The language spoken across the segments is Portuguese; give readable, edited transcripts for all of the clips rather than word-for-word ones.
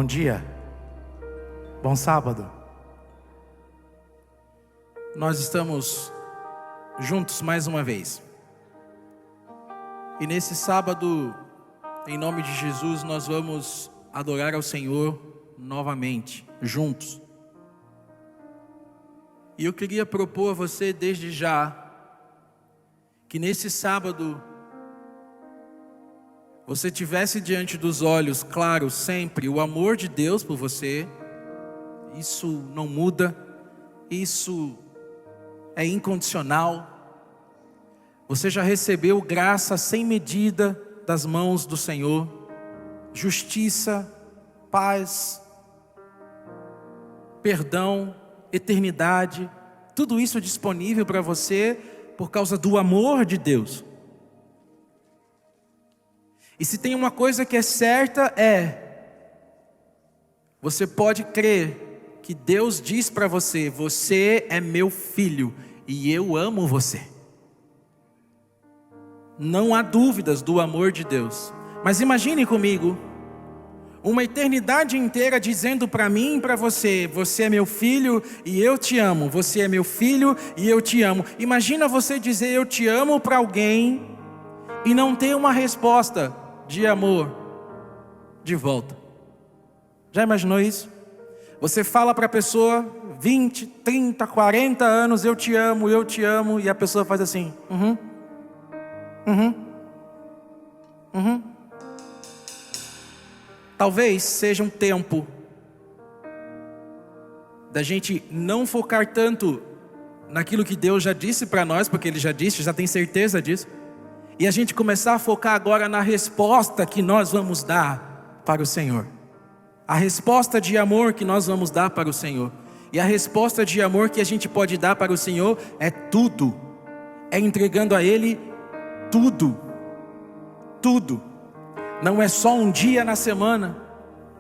Bom dia, bom sábado. Nós estamos juntos mais uma vez. E nesse sábado, em nome de Jesus, nós vamos adorar ao Senhor novamente, juntos. E eu queria propor a você desde já, que nesse sábado, você tivesse diante dos olhos, claro, sempre, o amor de Deus por você. Isso não muda, isso é incondicional. Você já recebeu graça sem medida das mãos do Senhor, justiça, paz, perdão, eternidade, tudo isso é disponível para você por causa do amor de Deus. E se tem uma coisa que é certa você pode crer que Deus diz para você: você é meu filho e eu amo você. Não há dúvidas do amor de Deus. Mas imagine comigo, uma eternidade inteira dizendo para mim e para você: você é meu filho e eu te amo. Você é meu filho e eu te amo. Imagina você dizer eu te amo para alguém e não ter uma resposta de amor de volta. Já imaginou isso? Você fala para a pessoa 20, 30, 40 anos, eu te amo, e a pessoa faz assim, Talvez seja um tempo da gente não focar tanto naquilo que Deus já disse para nós, porque Ele já disse, já tem certeza disso, e a gente começar a focar agora na resposta que nós vamos dar para o Senhor. A resposta de amor que nós vamos dar para o Senhor. E a resposta de amor que a gente pode dar para o Senhor é tudo. É entregando a Ele tudo. Tudo. Não é só um dia na semana.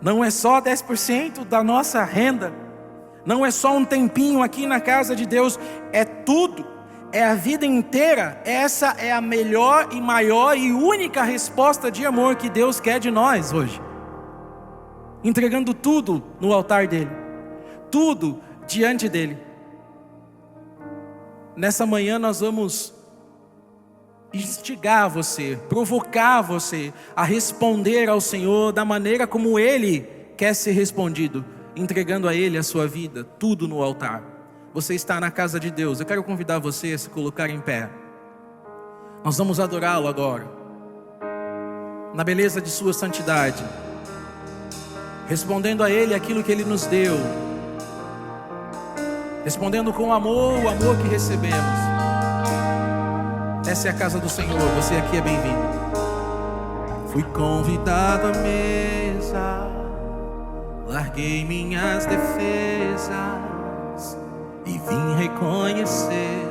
Não é só 10% da nossa renda. Não é só um tempinho aqui na casa de Deus. É tudo. É a vida inteira. Essa é a melhor e maior e única resposta de amor que Deus quer de nós hoje. Entregando tudo no altar dEle. Tudo diante dEle. Nessa manhã nós vamos instigar você, provocar você a responder ao Senhor da maneira como Ele quer ser respondido. Entregando a Ele a sua vida, tudo no altar. Você está na casa de Deus. Eu quero convidar você a se colocar em pé. Nós vamos adorá-lo agora, na beleza de sua santidade, respondendo a Ele aquilo que Ele nos deu, respondendo com amor, o amor que recebemos. Essa é a casa do Senhor, você aqui é bem-vindo. Fui convidado à mesa, larguei minhas defesas e vim reconhecer,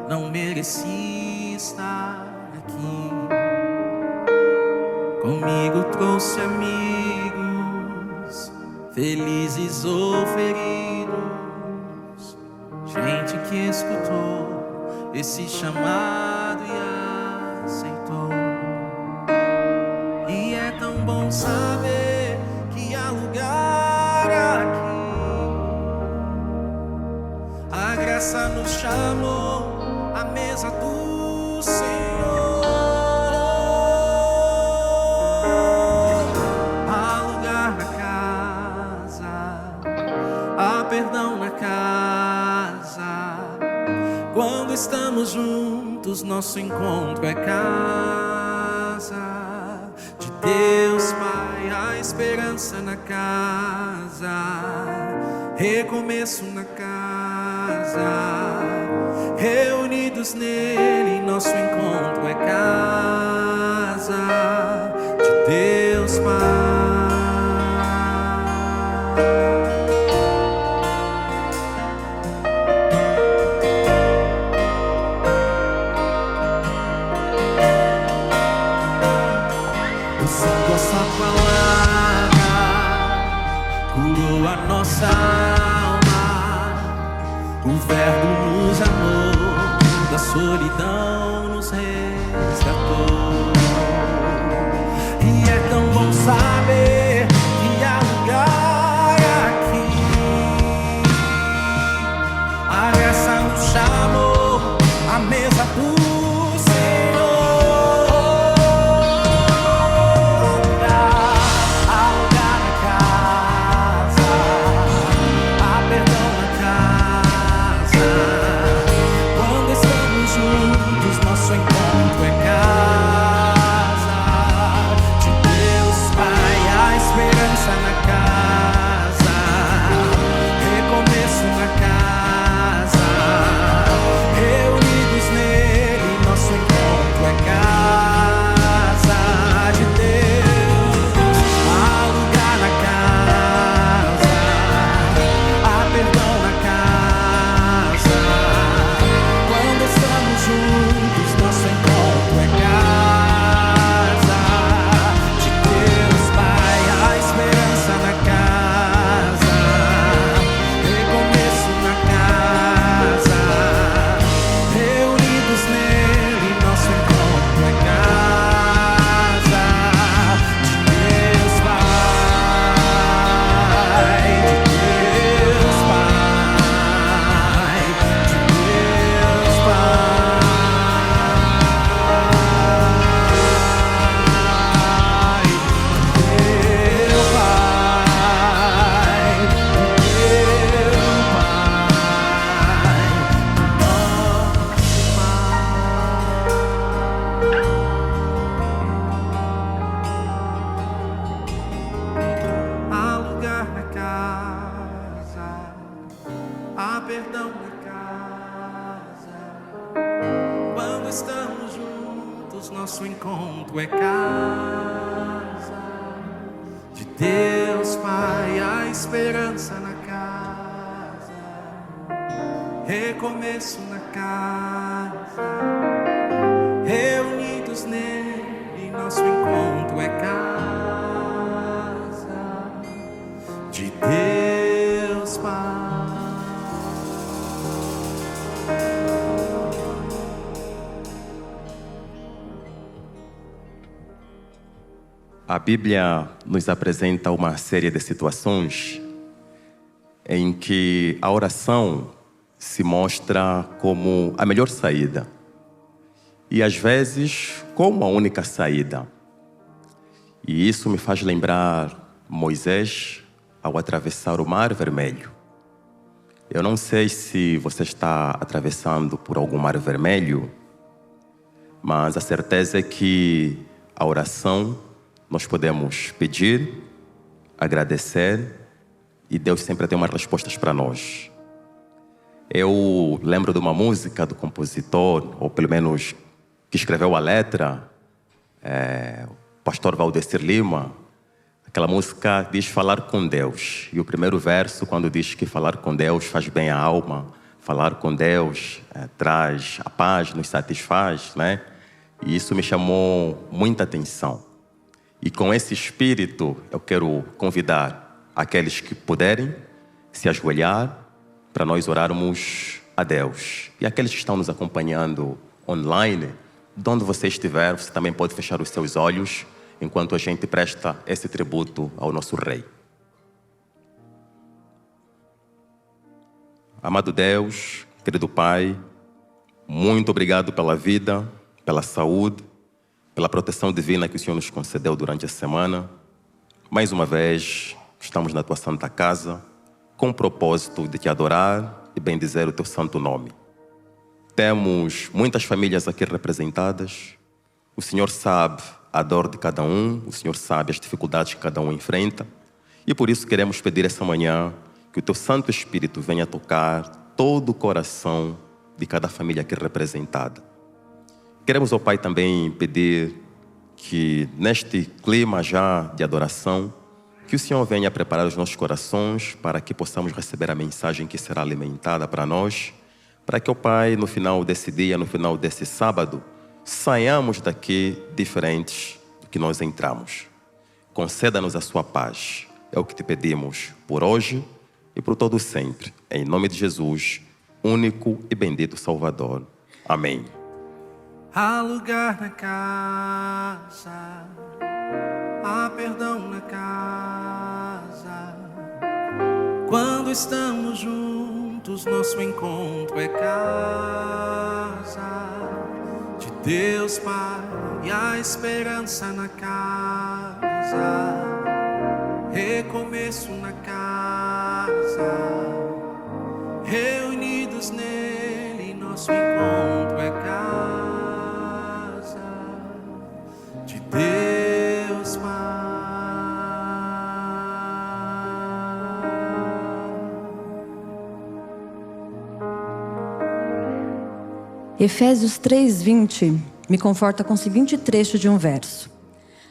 não mereci estar aqui. Comigo trouxe amigos, felizes ou feridos, gente que escutou esse chamado e aceitou. E é tão bom saber que há lugar aqui. A graça nos chamou à mesa do Senhor. Há lugar na casa, há perdão na casa. Quando estamos juntos, nosso encontro é casa de Deus Pai. Há esperança na casa, recomeço na casa. Reunidos nele, nosso encontro é casa de Deus Pai. Eu sinto a sua palavra, curou a nossa alma. O Verbo nos amou, da solidão nos resgatou. E é tão bom saber que há lugar mesa do Senhor. Há lugar na casa, há perdão na casa. Quando estamos juntos, nosso encontro é casa de Deus Pai. Há esperança na casa, recomeço na casa. Reunidos nele, nosso encontro é casa de Deus. Há lugar na casa, há perdão na casa. Quando estamos juntos, nosso encontro é casa de Deus Pai. Há esperança na casa, recomeço na casa. Reunidos nele, nosso encontro é casa de Deus Pai, de Deus Pai, de Deus Pai, Deus Pai, há lugar na casa, há perdão na casa. Quando estamos juntos, nosso encontro é casa de Deus Pai. Há esperança na casa, recomeço na casa. Reunidos nele, nosso encontro é casa de Deus Pai. A Bíblia nos apresenta uma série de situações em que a oração se mostra como a melhor saída e às vezes como a única saída. E isso me faz lembrar Moisés ao atravessar o Mar Vermelho. Eu não sei se você está atravessando por algum mar vermelho, mas a certeza é que a oração nós podemos pedir, agradecer e Deus sempre tem umas respostas para nós. Eu lembro de uma música do compositor, ou pelo menos que escreveu a letra, o pastor Valdecir Lima. Aquela música diz falar com Deus. E o primeiro verso, quando diz que falar com Deus faz bem à alma, falar com Deus traz a paz, nos satisfaz, né? E isso me chamou muita atenção. E com esse espírito, eu quero convidar aqueles que puderem se ajoelhar para nós orarmos a Deus. E aqueles que estão nos acompanhando online, de onde você estiver, você também pode fechar os seus olhos enquanto a gente presta esse tributo ao nosso Rei. Amado Deus, querido Pai, muito obrigado pela vida, pela saúde, pela proteção divina que o Senhor nos concedeu durante a semana. Mais uma vez, estamos na Tua Santa Casa, com o propósito de Te adorar e bendizer o Teu santo nome. Temos muitas famílias aqui representadas. O Senhor sabe a dor de cada um, o Senhor sabe as dificuldades que cada um enfrenta. E por isso queremos pedir essa manhã que o Teu Santo Espírito venha tocar todo o coração de cada família aqui representada. Queremos, ó Pai, também pedir que neste clima já de adoração, que o Senhor venha preparar os nossos corações para que possamos receber a mensagem que será alimentada para nós, para que, ó Pai, no final desse dia, no final desse sábado, saiamos daqui diferentes do que nós entramos. Conceda-nos a sua paz. É o que te pedimos por hoje e por todo sempre. Em nome de Jesus, único e bendito Salvador. Amém. Há lugar na casa, há perdão na casa. Quando estamos juntos, nosso encontro é casa Deus Pai, a esperança na casa, recomeço na casa, reunidos nele, nosso encontro é casa de Deus Pai. Efésios 3:20 me conforta com o seguinte trecho de um verso: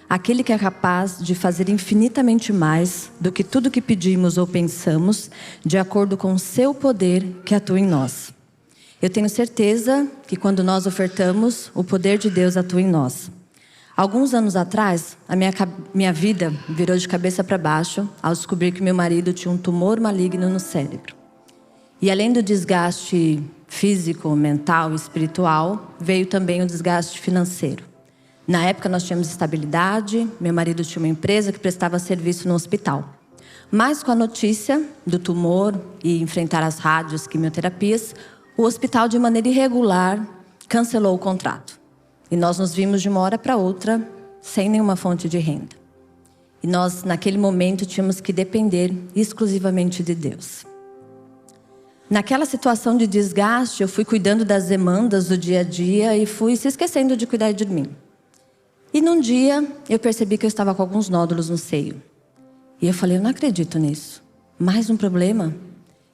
aquele que é capaz de fazer infinitamente mais do que tudo que pedimos ou pensamos, de acordo com o seu poder que atua em nós. Eu tenho certeza que quando nós ofertamos, o poder de Deus atua em nós. Alguns anos atrás, a minha vida virou de cabeça para baixo ao descobrir que meu marido tinha um tumor maligno no cérebro. E além do desgaste físico, mental e espiritual, veio também o desgaste financeiro. Na época nós tínhamos estabilidade, meu marido tinha uma empresa que prestava serviço no hospital. Mas com a notícia do tumor e enfrentar as rádios, quimioterapias, o hospital de maneira irregular cancelou o contrato. E nós nos vimos de uma hora para outra sem nenhuma fonte de renda. E nós naquele momento tínhamos que depender exclusivamente de Deus. Naquela situação de desgaste, eu fui cuidando das demandas do dia a dia e fui se esquecendo de cuidar de mim. E num dia, eu percebi que eu estava com alguns nódulos no seio. E eu falei, eu não acredito nisso. Mais um problema?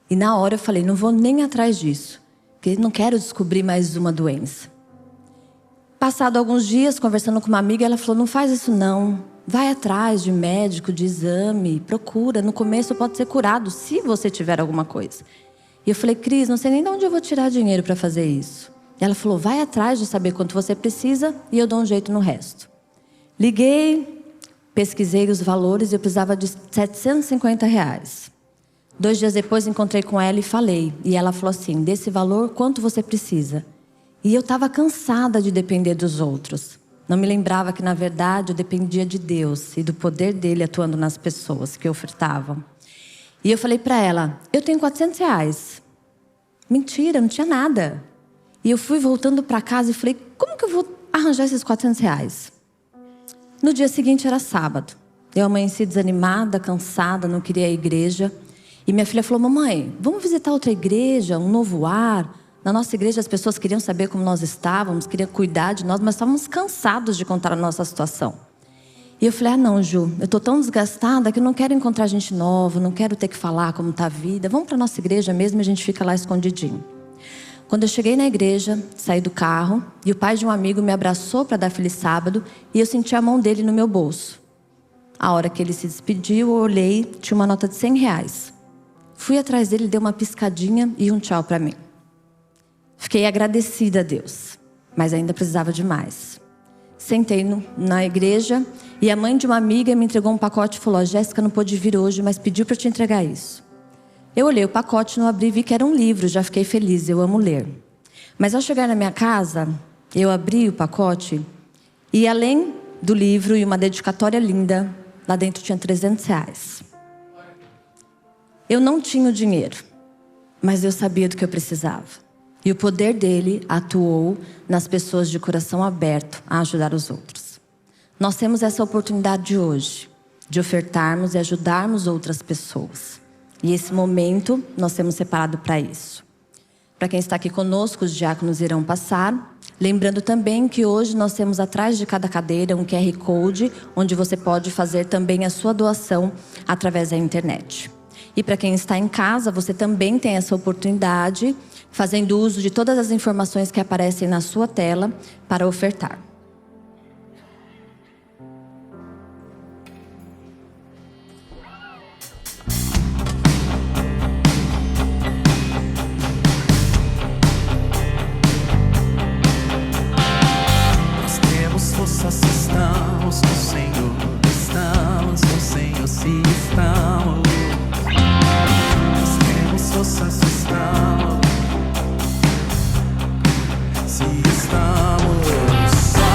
E na hora eu falei, não vou nem atrás disso, porque não quero descobrir mais uma doença. Passado alguns dias, conversando com uma amiga, ela falou, não faz isso não. Vai atrás de médico, de exame, procura. No começo pode ser curado, se você tiver alguma coisa. E eu falei, Cris, não sei nem de onde eu vou tirar dinheiro para fazer isso. E ela falou, vai atrás de saber quanto você precisa e eu dou um jeito no resto. Liguei, pesquisei os valores e eu precisava de R$750. 2 dias depois encontrei com ela e falei. E ela falou assim, desse valor, quanto você precisa? E eu estava cansada de depender dos outros. Não me lembrava que na verdade eu dependia de Deus e do poder dele atuando nas pessoas que ofertavam. E eu falei para ela, eu tenho R$400. Mentira, não tinha nada. E eu fui voltando para casa e falei, como que eu vou arranjar esses R$400? No dia seguinte era sábado. Eu amanheci desanimada, cansada, não queria ir à igreja. E minha filha falou, mamãe, vamos visitar outra igreja, um novo ar. Na nossa igreja as pessoas queriam saber como nós estávamos, queriam cuidar de nós, mas estávamos cansados de contar a nossa situação. E eu falei, não, Ju, eu estou tão desgastada que eu não quero encontrar gente nova, não quero ter que falar como está a vida. Vamos para a nossa igreja mesmo e a gente fica lá escondidinho. Quando eu cheguei na igreja, saí do carro e o pai de um amigo me abraçou para dar feliz sábado e eu senti a mão dele no meu bolso. A hora que ele se despediu, eu olhei, tinha uma nota de R$100. Fui atrás dele, dei uma piscadinha e um tchau para mim. Fiquei agradecida a Deus, mas ainda precisava de mais. Sentei na igreja e a mãe de uma amiga me entregou um pacote e falou, Jéssica não pôde vir hoje, mas pediu para te entregar isso. Eu olhei o pacote, não abri, vi que era um livro, já fiquei feliz, eu amo ler. Mas ao chegar na minha casa, eu abri o pacote e além do livro e uma dedicatória linda, lá dentro tinha R$300. Eu não tinha o dinheiro, mas eu sabia do que eu precisava. E o poder dele atuou nas pessoas de coração aberto a ajudar os outros. Nós temos essa oportunidade hoje, de ofertarmos e ajudarmos outras pessoas. E esse momento nós temos separado para isso. Para quem está aqui conosco, os diáconos irão passar. Lembrando também que hoje nós temos atrás de cada cadeira um QR Code, onde você pode fazer também a sua doação através da internet. E para quem está em casa, você também tem essa oportunidade, fazendo uso de todas as informações que aparecem na sua tela para ofertar. Nós temos força se estamos no Senhor, estamos no Senhor se estamos. Nós temos força se estamos. Se estamos só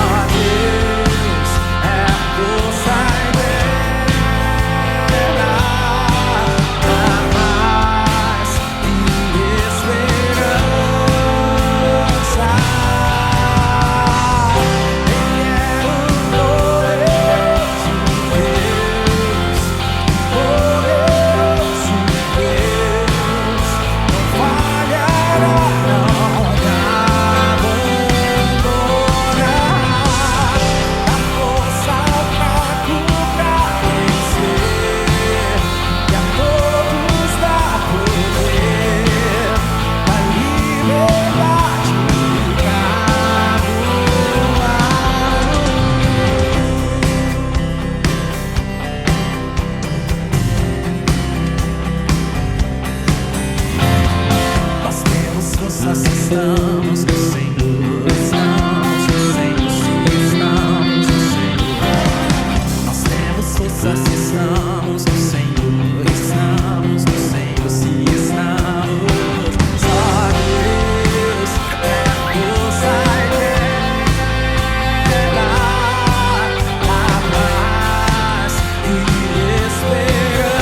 estamos no Senhor, estamos no Senhor, se estamos no Senhor. Nós temos força se estamos no Senhor, estamos no Senhor, se estamos. Só Deus é força eterna, a paz e esperança.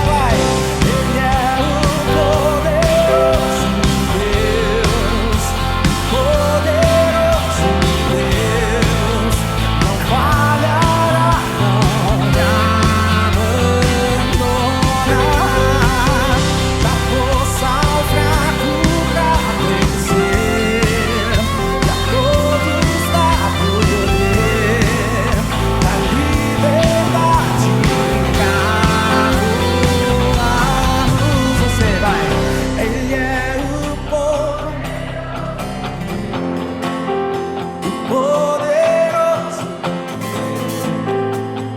Vai, Ele é o poderoso Deus, poderoso Deus, não falhará, não me abandona. Dá força ao fraco pra vencer, e a todos dá poder, dá liberdade pra voarmos. Você vai, Ele é o poderoso,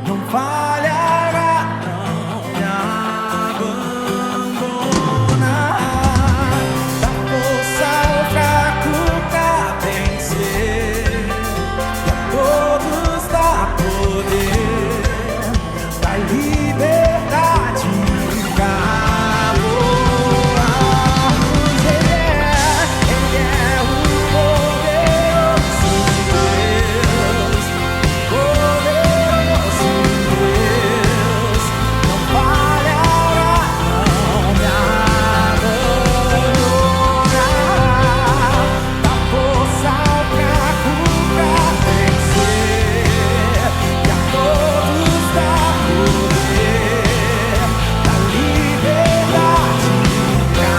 não falhará, não me abandona. Dá força ao fraco pra vencer, e a todos dá poder, dá liberdade pra voarmos. Ele é o poderoso Deus, poderoso Deus, não falhará, não me abandona. Dá força ao fraco pra vencer, e a todos dá poder, dá liberdade pra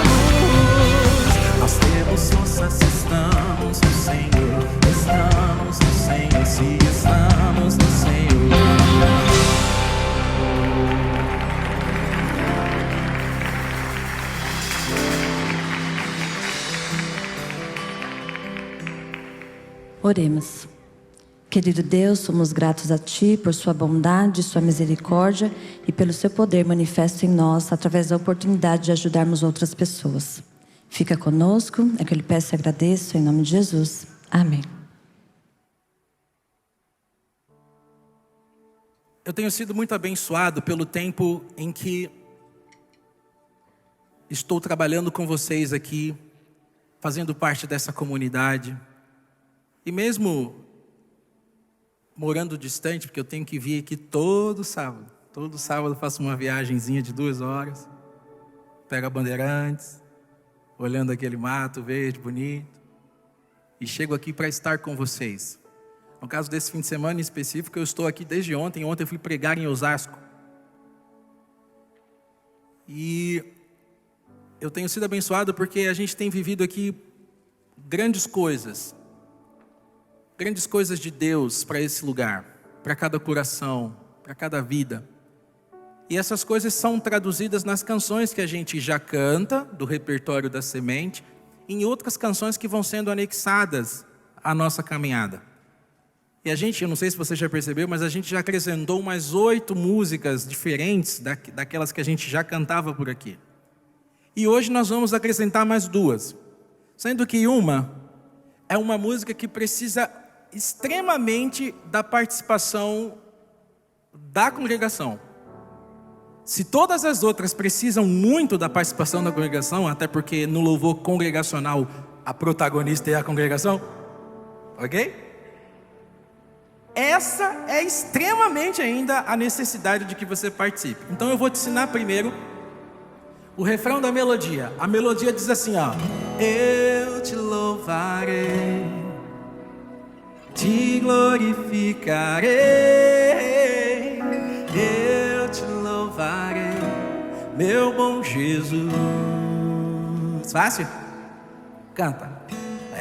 voarmos. Nós temos força se estamos no Senhor, estamos no Senhor, se estamos no Senhor. Oremos. Querido Deus, somos gratos a Ti por Sua bondade, Sua misericórdia e pelo Seu poder manifesto em nós através da oportunidade de ajudarmos outras pessoas. Fica conosco, é que eu lhe peço e agradeço, em nome de Jesus. Amém. Eu tenho sido muito abençoado pelo tempo em que estou trabalhando com vocês aqui, fazendo parte dessa comunidade. E mesmo morando distante, porque eu tenho que vir aqui todo sábado eu faço uma viagenzinha de 2 horas, pego a Bandeirantes, olhando aquele mato verde, bonito, e chego aqui para estar com vocês. No caso desse fim de semana em específico, eu estou aqui desde ontem. Ontem eu fui pregar em Osasco. E eu tenho sido abençoado porque a gente tem vivido aqui grandes coisas de Deus para esse lugar, para cada coração, para cada vida. E essas coisas são traduzidas nas canções que a gente já canta, do repertório da Semente, em outras canções que vão sendo anexadas à nossa caminhada. E a gente, eu não sei se você já percebeu, mas a gente já acrescentou mais 8 músicas diferentes daquelas que a gente já cantava por aqui. E hoje nós vamos acrescentar mais 2, sendo que uma é uma música que precisa extremamente da participação da congregação. Se todas as outras precisam muito da participação da congregação, até porque no louvor congregacional a protagonista é a congregação, ok? Essa é extremamente ainda a necessidade de que você participe. Então eu vou te ensinar primeiro o refrão da melodia. A melodia diz assim, ó: eu te louvarei, te glorificarei, eu te louvarei, meu bom Jesus. Fácil? Canta.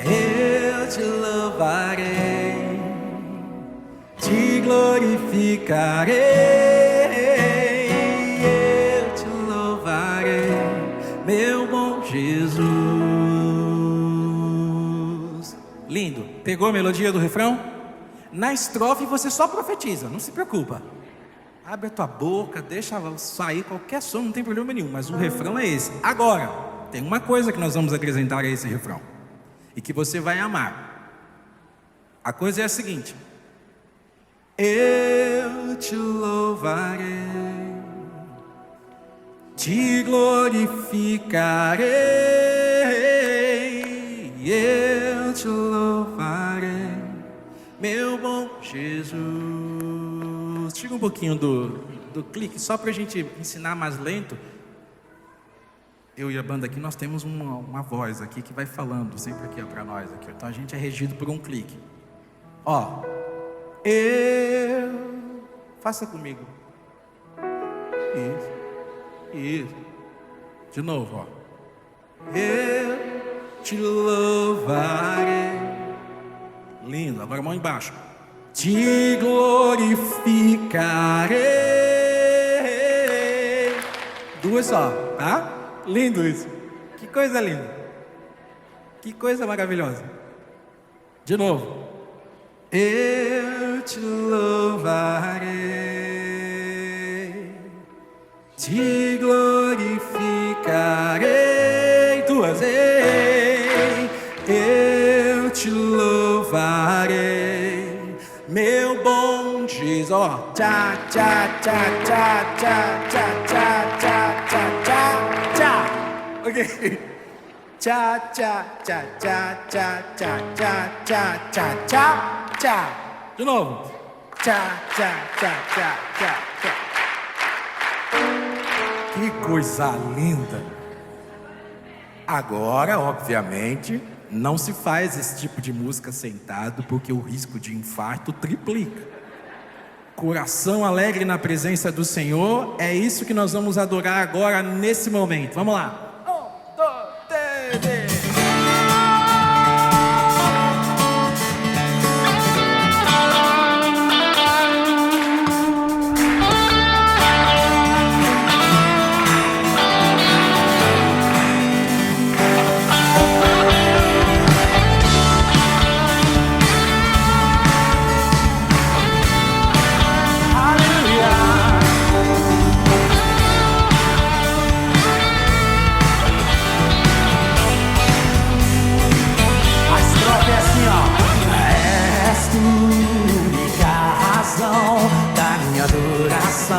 Eu te louvarei, te glorificarei, eu te louvarei, meu bom Jesus. Lindo. Pegou a melodia do refrão? Na estrofe você só profetiza, não se preocupa. Abre a tua boca, deixa sair qualquer som, não tem problema nenhum, mas o refrão é esse. Agora, tem uma coisa que nós vamos acrescentar a esse refrão, e que você vai amar. A coisa é a seguinte: eu te louvarei, te glorificarei, eu te louvarei, meu bom Jesus. Tira um pouquinho do clique, só para a gente ensinar mais lento. Eu e a banda aqui, nós temos uma voz aqui que vai falando sempre aqui para nós. Aqui. Então a gente é regido por um clique. Ó, faça comigo. Isso. De novo, ó. Eu te louvarei. Lindo, agora a mão embaixo. Te glorificarei. Duas só, tá? Lindo isso. Que coisa linda. Que coisa maravilhosa. De novo. Eu te louvarei, te glorificarei. Duas. Eu te louvarei, meu bom Jesus. Ó, tchá, tchá, tchá, tchá, tchá, tchá, tchá, tchá, tchá, tchá, tchá. Ok. Tchá, tchá, tchá, tchá, tchá, tchá, tchá, tchá, tchá, tchá, tchá. De novo. Tchá, tchá, tchá, tchá, tchá, tchá. Que coisa linda. Agora, obviamente, não se faz esse tipo de música sentado, porque o risco de infarto triplica. Coração alegre na presença do Senhor, é isso que nós vamos adorar agora nesse momento. Vamos lá. 1, 2, 3. Ó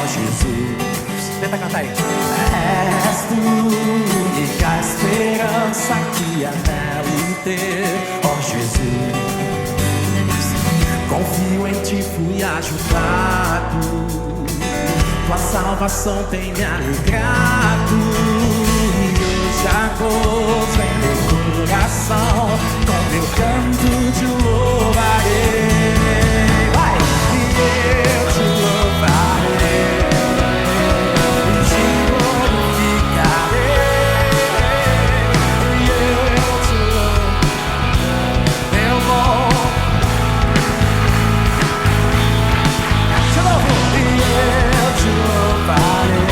Jesus, tenta cantar aí. És tu, única esperança que anelo ter, ó Jesus. Confio em ti, fui ajudado, tua salvação tem me alegrado. E hoje a gozo em meu coração, com meu canto te louvarei. Vai! E eu te louvarei, te glorificarei, e eu te louvarei, meu bom. De novo! E eu te louvarei,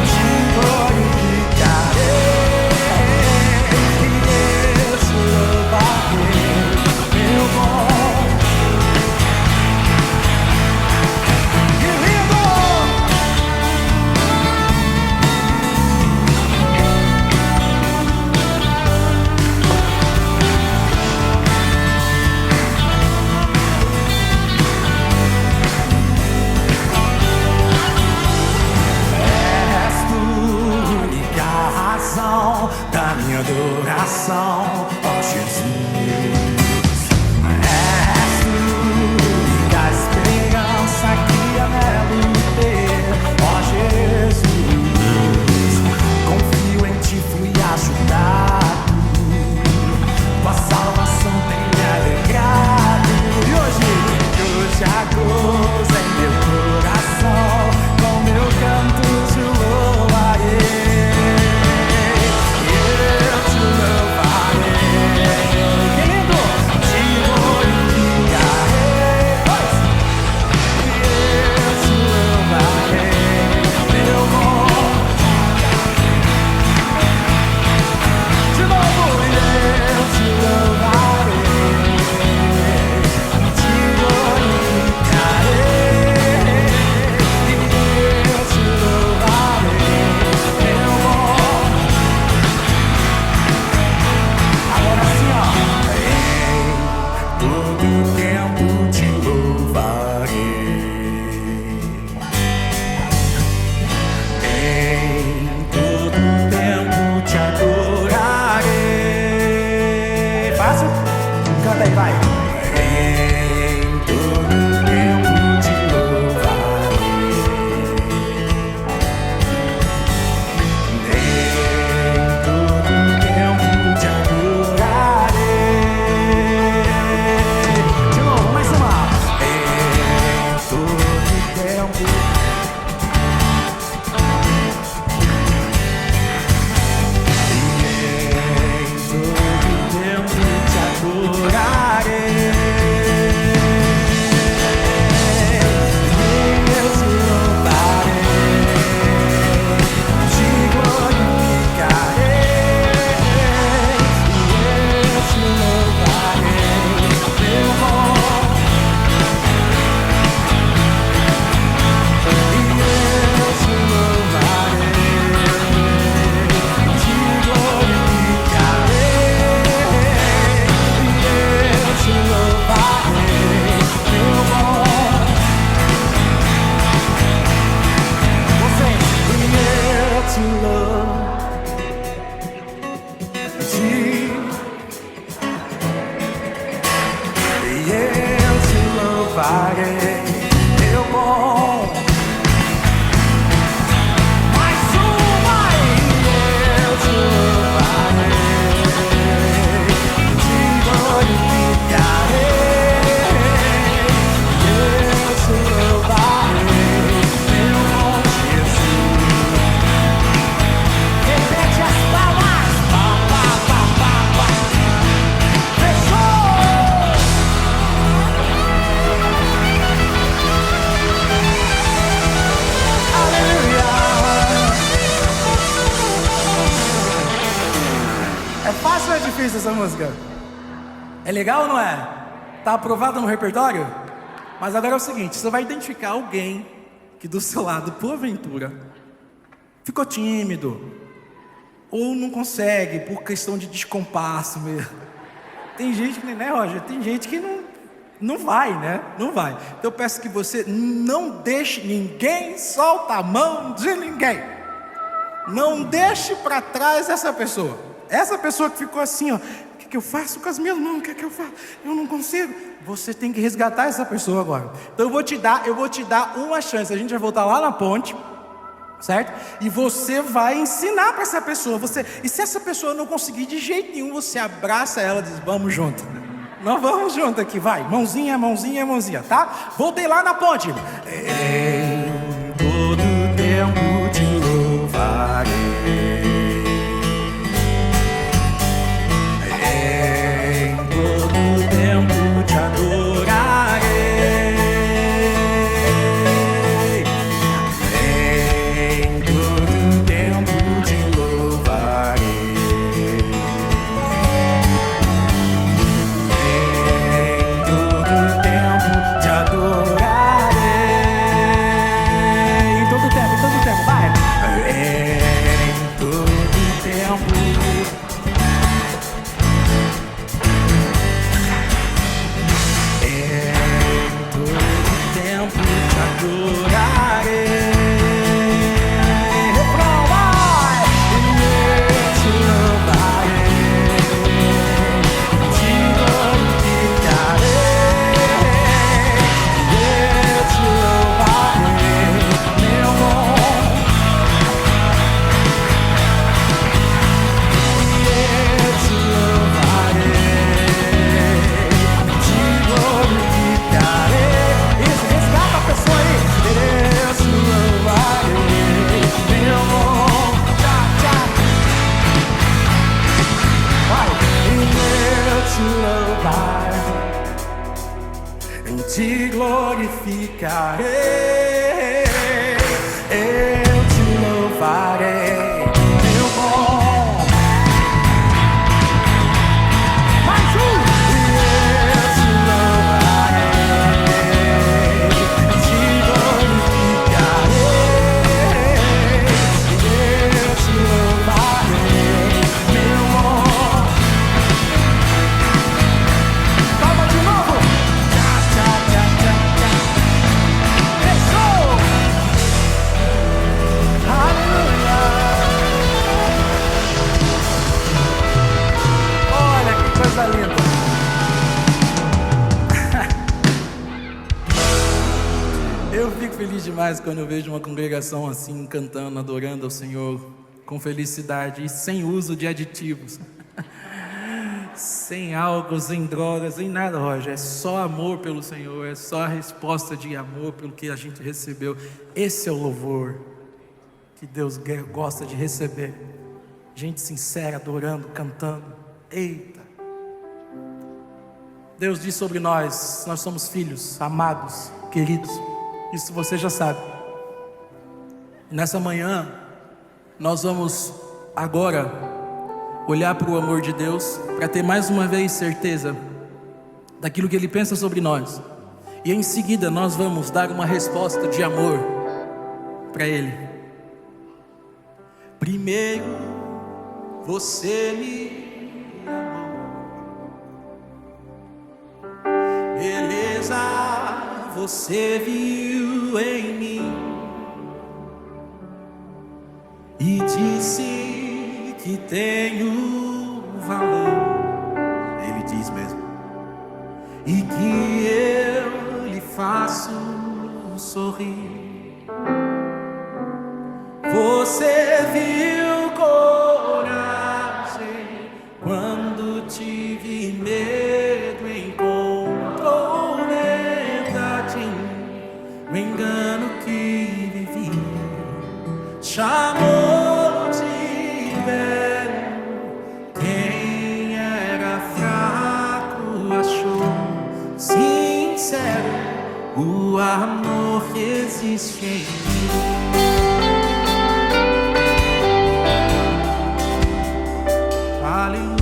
te glorificarei, e eu te louvarei, meu difícil essa música. É legal ou não é? Tá aprovada no repertório? Mas agora é o seguinte, você vai identificar alguém que do seu lado, porventura, ficou tímido, ou não consegue, por questão de descompasso mesmo. Tem gente que, né, Roger? Tem gente que não vai, né? Não vai. Então eu peço que você não deixe ninguém soltar a mão de ninguém. Não deixe para trás essa pessoa. Essa pessoa que ficou assim, ó. O que eu faço com as minhas mãos? O que eu faço? Eu não consigo. Você tem que resgatar essa pessoa agora. Então eu vou te dar uma chance. A gente vai voltar lá na ponte, certo? E você vai ensinar para essa pessoa. E se essa pessoa não conseguir de jeito nenhum, você abraça ela e diz, vamos junto. Nós vamos junto aqui, vai. Mãozinha, mãozinha, mãozinha, tá? Voltei lá na ponte. Em todo tempo te louvarei. Em todo tempo te adorarei. Em todo tempo te louvarei. Te glorificarei, eu te louvarei, meu bom. Mais um! Eu te louvarei, te glorificarei, eu te louvarei, meu bom. Toma de novo! Coisa linda. Eu fico feliz demais quando eu vejo uma congregação assim, cantando, adorando ao Senhor, com felicidade e sem uso de aditivos. Sem álcool, sem drogas, sem nada, Roger. É só amor pelo Senhor, é só a resposta de amor pelo que a gente recebeu. Esse é o louvor que Deus gosta de receber. Gente sincera, adorando, cantando. Eita! Deus diz sobre nós somos filhos, amados, queridos. Isso você já sabe. Nessa manhã, nós vamos agora olhar para o amor de Deus, para ter mais uma vez certeza daquilo que Ele pensa sobre nós. E em seguida nós vamos dar uma resposta de amor para Ele. Primeiro, você me amou. Beleza, você viu em mim e disse que tenho valor. Ele diz mesmo. E que eu lhe faço sorrir. Você viu coragem quando tive medo, encontrou verdade em mim. O engano que vivi chamou de velho. Quem era fraco achou sincero. O amor existe em mim. Aleluia.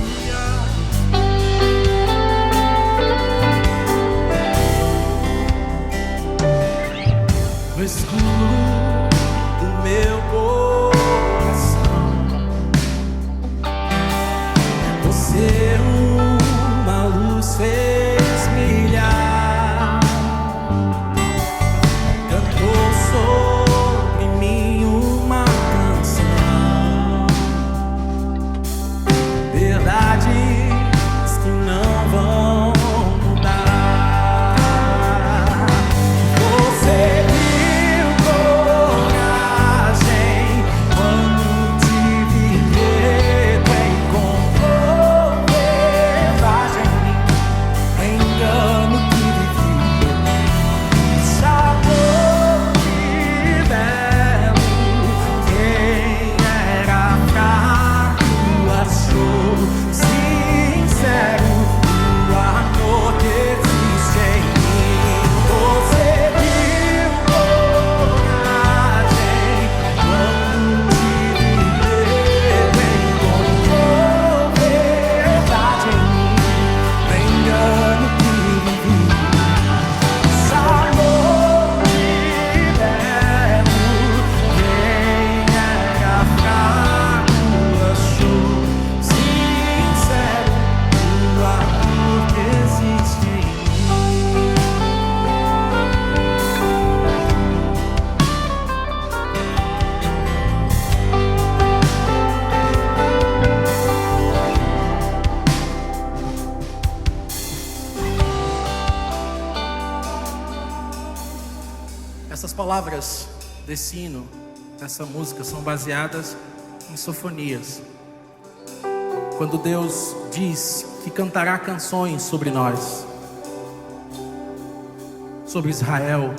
palavras desse hino, dessa música, são baseadas em Sofonias. Quando Deus diz que cantará canções sobre nós, sobre Israel.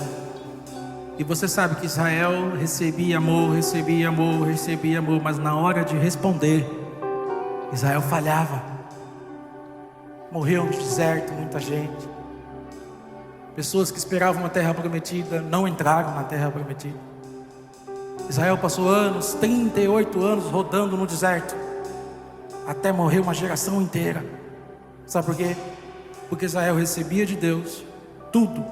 E você sabe que Israel recebia amor, mas na hora de responder, Israel falhava. Morreu no deserto muita gente. Pessoas que esperavam a terra prometida não entraram na terra prometida. Israel passou anos, 38 anos rodando no deserto, até morrer uma geração inteira. Sabe por quê? Porque Israel recebia de Deus tudo,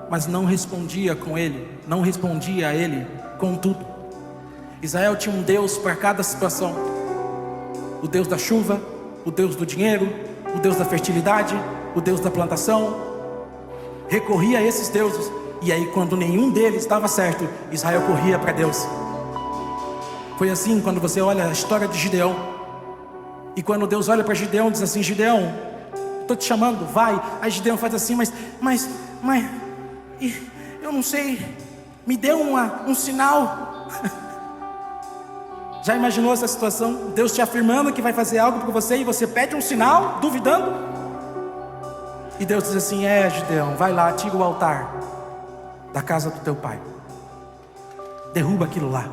mas não respondia com Ele, não respondia a Ele com tudo. Israel tinha um Deus para cada situação: o Deus da chuva, o Deus do dinheiro, o Deus da fertilidade, o Deus da plantação. Recorria a esses deuses, e aí quando nenhum deles dava certo, Israel corria para Deus. Foi assim quando você olha a história de Gideão, e quando Deus olha para Gideão diz assim: Gideão, estou te chamando, vai. Aí Gideão faz assim, mas eu não sei, me dê um sinal. Já imaginou essa situação? Deus te afirmando que vai fazer algo por você e você pede um sinal, duvidando? E Deus diz assim: Gideão, vai lá, tira o altar da casa do teu pai, derruba aquilo lá.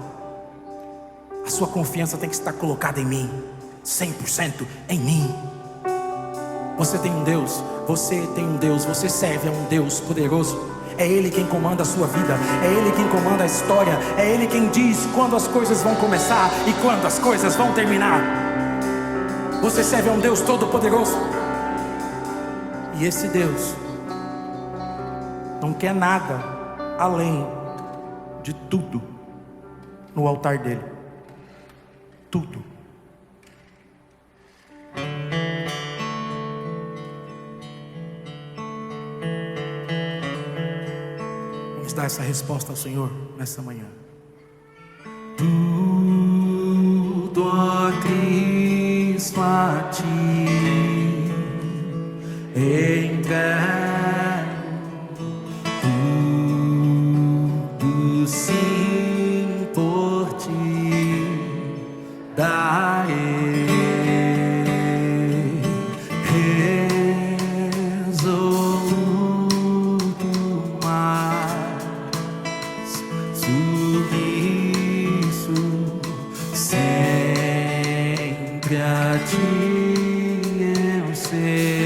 A sua confiança tem que estar colocada em mim, 100% em mim. Você tem um Deus, você serve a um Deus poderoso. É Ele quem comanda a sua vida, é Ele quem comanda a história, é Ele quem diz quando as coisas vão começar e quando as coisas vão terminar. Você serve a um Deus todo poderoso. E esse Deus não quer nada além de tudo no altar dele. Tudo. Vamos dar essa resposta ao Senhor nessa manhã. Tudo, ó Cristo, a ti entrego, tudo sim por ti darei, resoluto mais submisso, sempre a ti eu sei.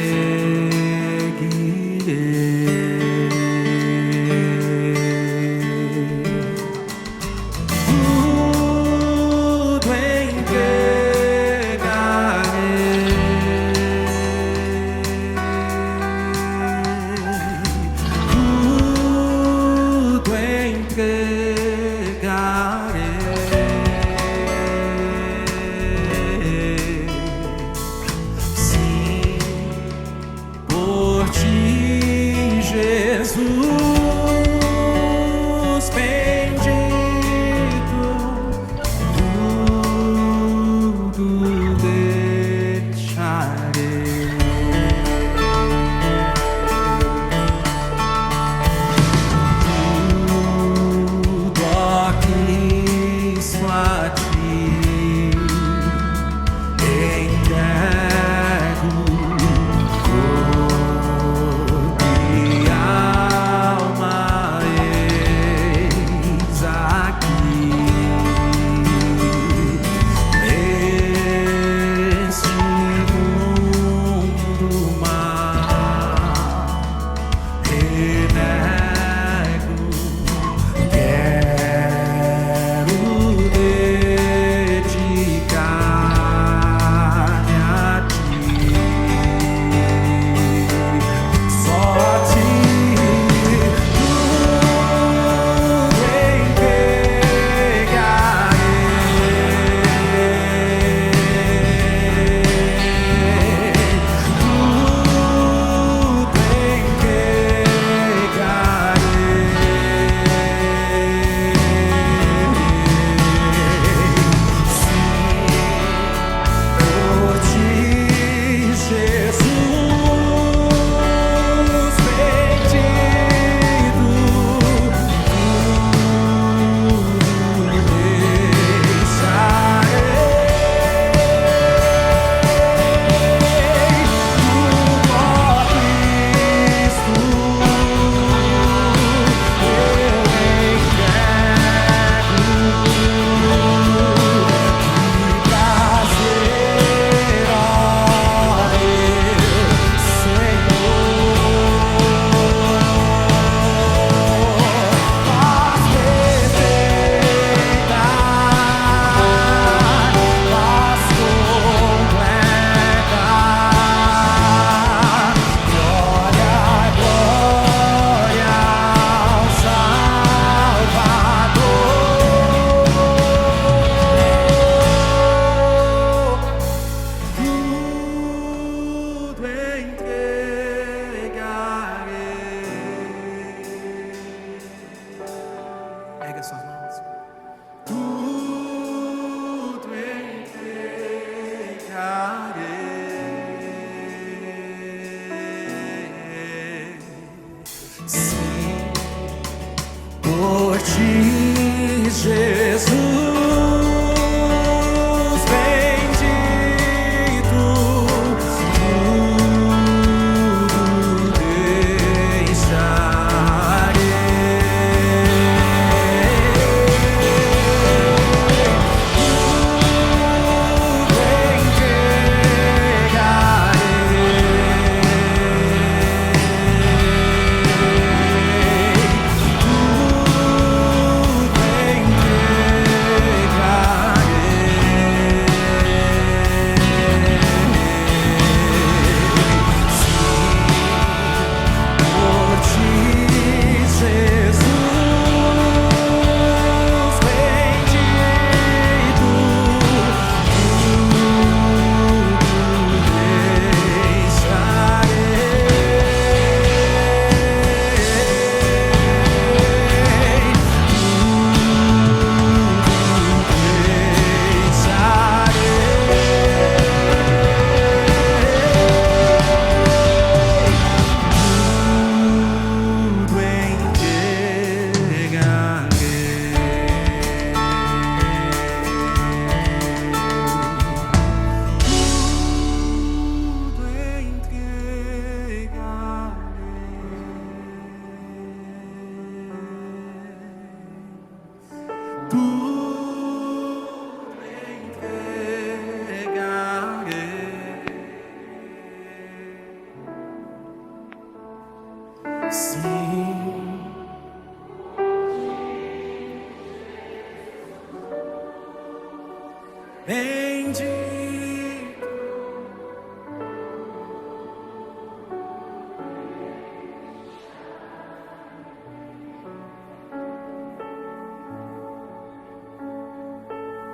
bendito.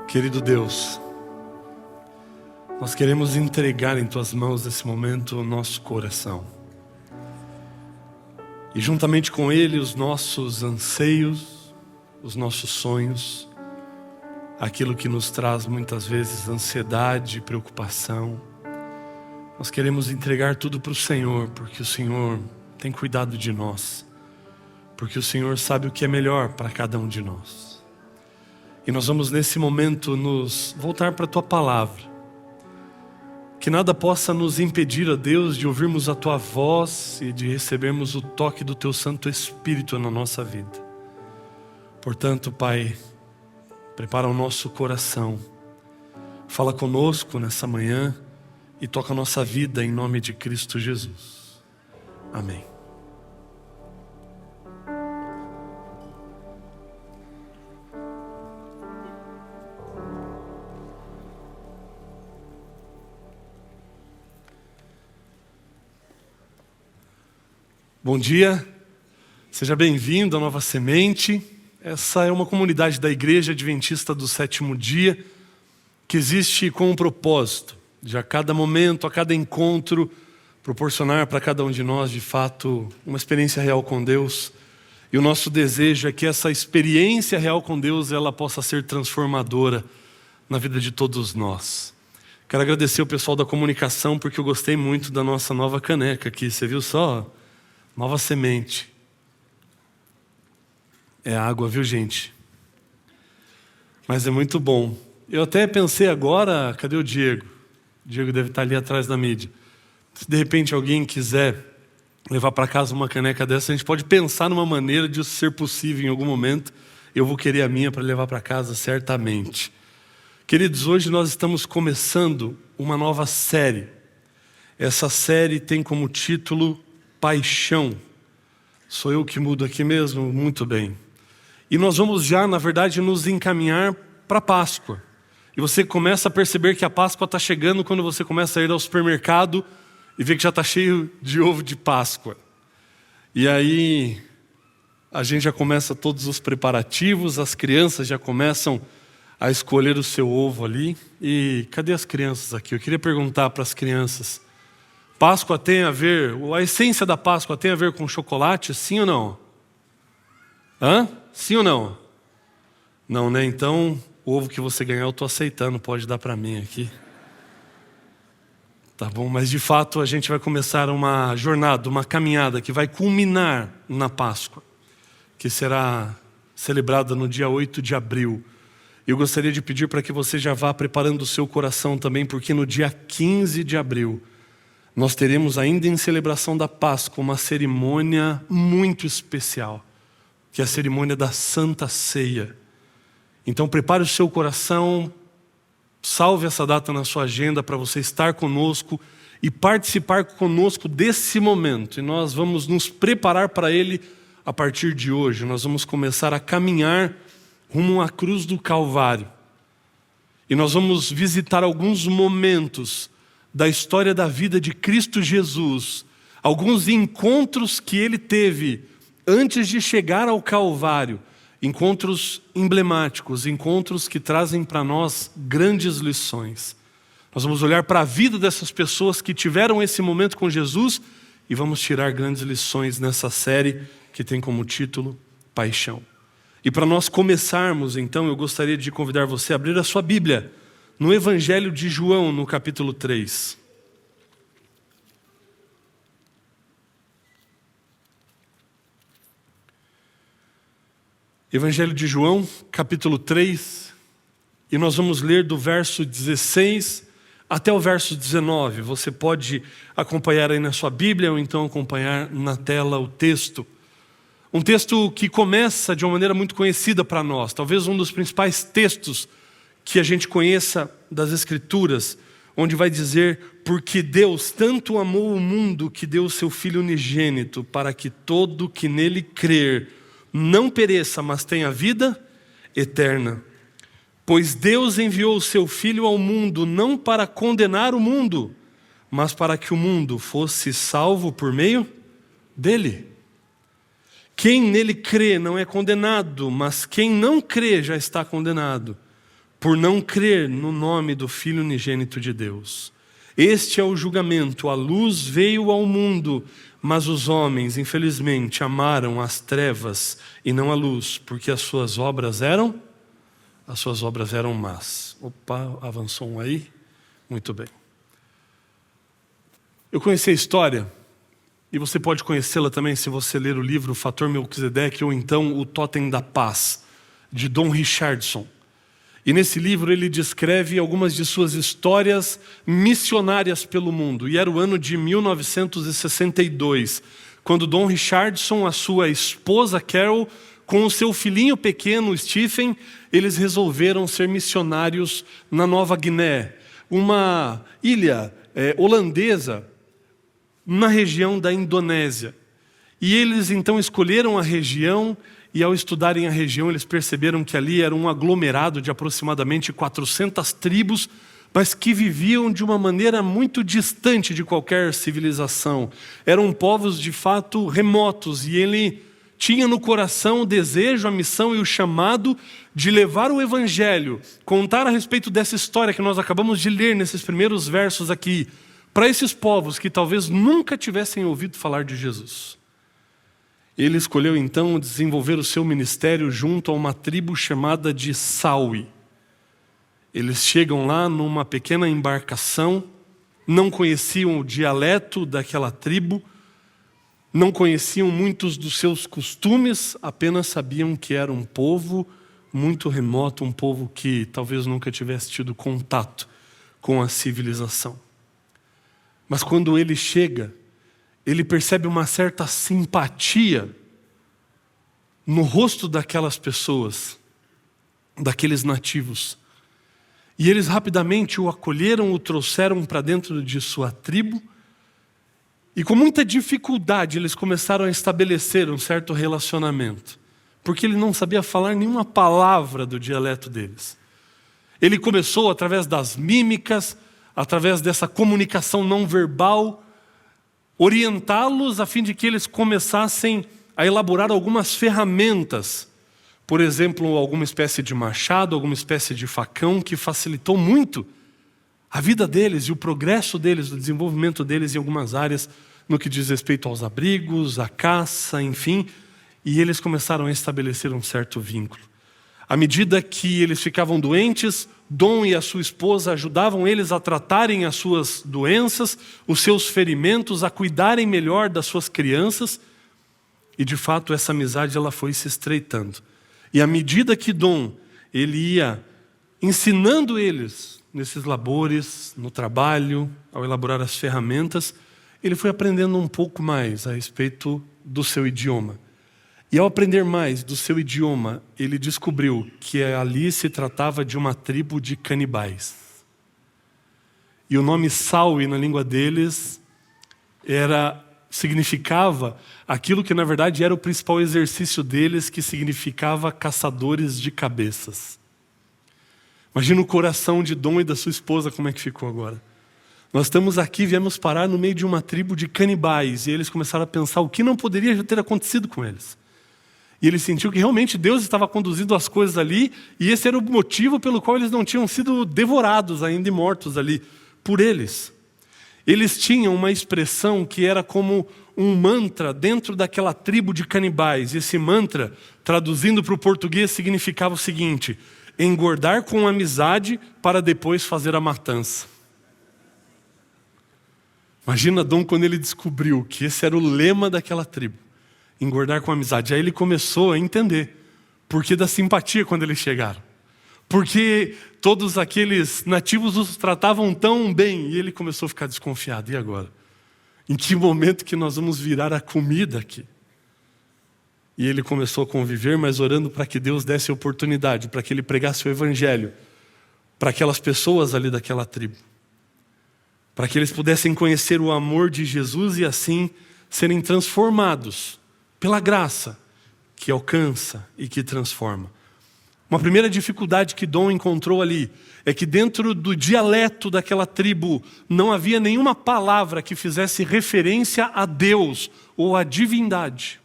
Querido Deus, nós queremos entregar em Tuas mãos nesse momento o nosso coração. E juntamente com ele os nossos anseios, os nossos sonhos, aquilo que nos traz muitas vezes ansiedade, preocupação. Nós queremos entregar tudo para o Senhor, porque o Senhor tem cuidado de nós, porque o Senhor sabe o que é melhor para cada um de nós. E nós vamos nesse momento nos voltar para a Tua palavra. Que nada possa nos impedir, ó Deus, de ouvirmos a Tua voz e de recebermos o toque do Teu Santo Espírito na nossa vida. Portanto, Pai, prepara o nosso coração. Fala conosco nessa manhã e toca a nossa vida em nome de Cristo Jesus. Amém. Bom dia, seja bem-vindo à Nova Semente. Essa é uma comunidade da Igreja Adventista do Sétimo Dia que existe com um propósito de a cada momento, a cada encontro, proporcionar para cada um de nós, de fato, uma experiência real com Deus. E o nosso desejo é que essa experiência real com Deus ela possa ser transformadora na vida de todos nós. Quero agradecer o pessoal da comunicação porque eu gostei muito da nossa nova caneca aqui, você viu só? Nova Semente. É água, viu, gente? Mas é muito bom. Eu até pensei agora, cadê o Diego? O Diego deve estar ali atrás da mídia. Se de repente alguém quiser levar para casa uma caneca dessa, a gente pode pensar numa maneira de isso ser possível em algum momento. Eu vou querer a minha para levar para casa, certamente. Queridos, hoje nós estamos começando uma nova série. Essa série tem como título Paixão. Sou eu que mudo aqui mesmo? Muito bem. E nós vamos já, na verdade, nos encaminhar para a Páscoa. E você começa a perceber que a Páscoa está chegando quando você começa a ir ao supermercado e vê que já está cheio de ovo de Páscoa. E aí a gente já começa todos os preparativos, as crianças já começam a escolher o seu ovo ali. E cadê as crianças aqui? Eu queria perguntar para as crianças: Páscoa tem a ver, a essência da Páscoa tem a ver com chocolate, sim ou não? Hã? Sim ou não? Não, né? Então, o ovo que você ganhar eu estou aceitando, pode dar para mim aqui. Tá bom, mas de fato a gente vai começar uma jornada, uma caminhada que vai culminar na Páscoa, que será celebrada no dia 8 de abril. Eu gostaria de pedir para que você já vá preparando o seu coração também, porque no dia 15 de abril, nós teremos ainda em celebração da Páscoa uma cerimônia muito especial, que é a cerimônia da Santa Ceia. Então prepare o seu coração, salve essa data na sua agenda para você estar conosco e participar conosco desse momento. E nós vamos nos preparar para ele a partir de hoje. Nós vamos começar a caminhar rumo à cruz do Calvário. E nós vamos visitar alguns momentos da história da vida de Cristo Jesus, alguns encontros que ele teve antes de chegar ao Calvário, encontros emblemáticos, encontros que trazem para nós grandes lições. Nós vamos olhar para a vida dessas pessoas que tiveram esse momento com Jesus e vamos tirar grandes lições nessa série que tem como título Paixão. E para nós começarmos, então, eu gostaria de convidar você a abrir a sua Bíblia no Evangelho de João, no capítulo 3. Evangelho de João, capítulo 3, e nós vamos ler do verso 16 até o verso 19. Você pode acompanhar aí na sua Bíblia ou então acompanhar na tela o texto. Um texto que começa de uma maneira muito conhecida para nós, talvez um dos principais textos que a gente conheça das Escrituras, onde vai dizer: porque Deus tanto amou o mundo que deu o seu Filho unigênito, para que todo que nele crer não pereça, mas tenha vida eterna. Pois Deus enviou o seu Filho ao mundo não para condenar o mundo, mas para que o mundo fosse salvo por meio dele. Quem nele crê não é condenado, mas quem não crê já está condenado, por não crer no nome do Filho unigênito de Deus. Este é o julgamento: a luz veio ao mundo, mas os homens, infelizmente, amaram as trevas e não a luz, porque as suas obras eram más. Opa, avançou um aí? Muito bem. Eu conheci a história, e você pode conhecê-la também se você ler o livro Fator Melquisedeque, ou então O Totem da Paz, de Don Richardson. E nesse livro ele descreve algumas de suas histórias missionárias pelo mundo. E era o ano de 1962, quando Don Richardson, a sua esposa Carol, com o seu filhinho pequeno Stephen, eles resolveram ser missionários na Nova Guiné, uma ilha holandesa na região da Indonésia. E eles então escolheram a região, e ao estudarem a região eles perceberam que ali era um aglomerado de aproximadamente 400 tribos, mas que viviam de uma maneira muito distante de qualquer civilização. Eram povos de fato remotos, e ele tinha no coração o desejo, a missão e o chamado de levar o evangelho, contar a respeito dessa história que nós acabamos de ler nesses primeiros versos aqui, para esses povos que talvez nunca tivessem ouvido falar de Jesus. Ele escolheu então desenvolver o seu ministério junto a uma tribo chamada de Saui. Eles chegam lá numa pequena embarcação, não conheciam o dialeto daquela tribo, não conheciam muitos dos seus costumes, apenas sabiam que era um povo muito remoto, um povo que talvez nunca tivesse tido contato com a civilização. Mas quando ele chega, ele percebe uma certa simpatia no rosto daquelas pessoas, daqueles nativos. E eles rapidamente o acolheram, o trouxeram para dentro de sua tribo, e com muita dificuldade eles começaram a estabelecer um certo relacionamento, porque ele não sabia falar nenhuma palavra do dialeto deles. Ele começou através das mímicas, através dessa comunicação não verbal, orientá-los a fim de que eles começassem a elaborar algumas ferramentas, por exemplo, alguma espécie de machado, alguma espécie de facão, que facilitou muito a vida deles e o progresso deles, o desenvolvimento deles em algumas áreas, no que diz respeito aos abrigos, à caça, enfim, e eles começaram a estabelecer um certo vínculo. À medida que eles ficavam doentes, Dom e a sua esposa ajudavam eles a tratarem as suas doenças, os seus ferimentos, a cuidarem melhor das suas crianças. E de fato essa amizade ela foi se estreitando. E à medida que Dom ele ia ensinando eles nesses labores, no trabalho, ao elaborar as ferramentas, ele foi aprendendo um pouco mais a respeito do seu idioma. E ao aprender mais do seu idioma, ele descobriu que ali se tratava de uma tribo de canibais. E o nome Saui na língua deles significava aquilo que na verdade era o principal exercício deles, que significava caçadores de cabeças. Imagina o coração de Dom e da sua esposa como é que ficou agora. Nós estamos aqui, viemos parar no meio de uma tribo de canibais, e eles começaram a pensar o que não poderia ter acontecido com eles. E ele sentiu que realmente Deus estava conduzindo as coisas ali, e esse era o motivo pelo qual eles não tinham sido devorados ainda e mortos ali por eles. Eles tinham uma expressão que era como um mantra dentro daquela tribo de canibais. Esse mantra, traduzindo para o português, significava o seguinte: engordar com amizade para depois fazer a matança. Imagina Dom quando ele descobriu que esse era o lema daquela tribo. Engordar com amizade. Aí ele começou a entender por que da simpatia quando eles chegaram. Porque todos aqueles nativos os tratavam tão bem. E ele começou a ficar desconfiado. E agora? Em que momento que nós vamos virar a comida aqui? E ele começou a conviver, mas orando para que Deus desse oportunidade, para que ele pregasse o evangelho para aquelas pessoas ali daquela tribo. Para que eles pudessem conhecer o amor de Jesus e assim serem transformados pela graça que alcança e que transforma. Uma primeira dificuldade que Dom encontrou ali é que dentro do dialeto daquela tribo não havia nenhuma palavra que fizesse referência a Deus ou à divindade.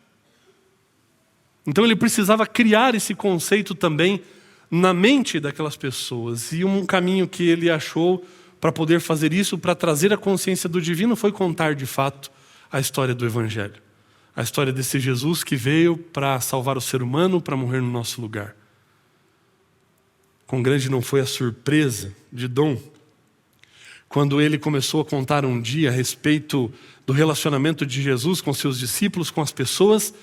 Então ele precisava criar esse conceito também na mente daquelas pessoas. E um caminho que ele achou para poder fazer isso, para trazer a consciência do divino, foi contar de fato a história do Evangelho. A história desse Jesus que veio para salvar o ser humano, para morrer no nosso lugar. Quão grande não foi a surpresa de Dom quando ele começou a contar um dia a respeito do relacionamento de Jesus com seus discípulos, com as pessoas,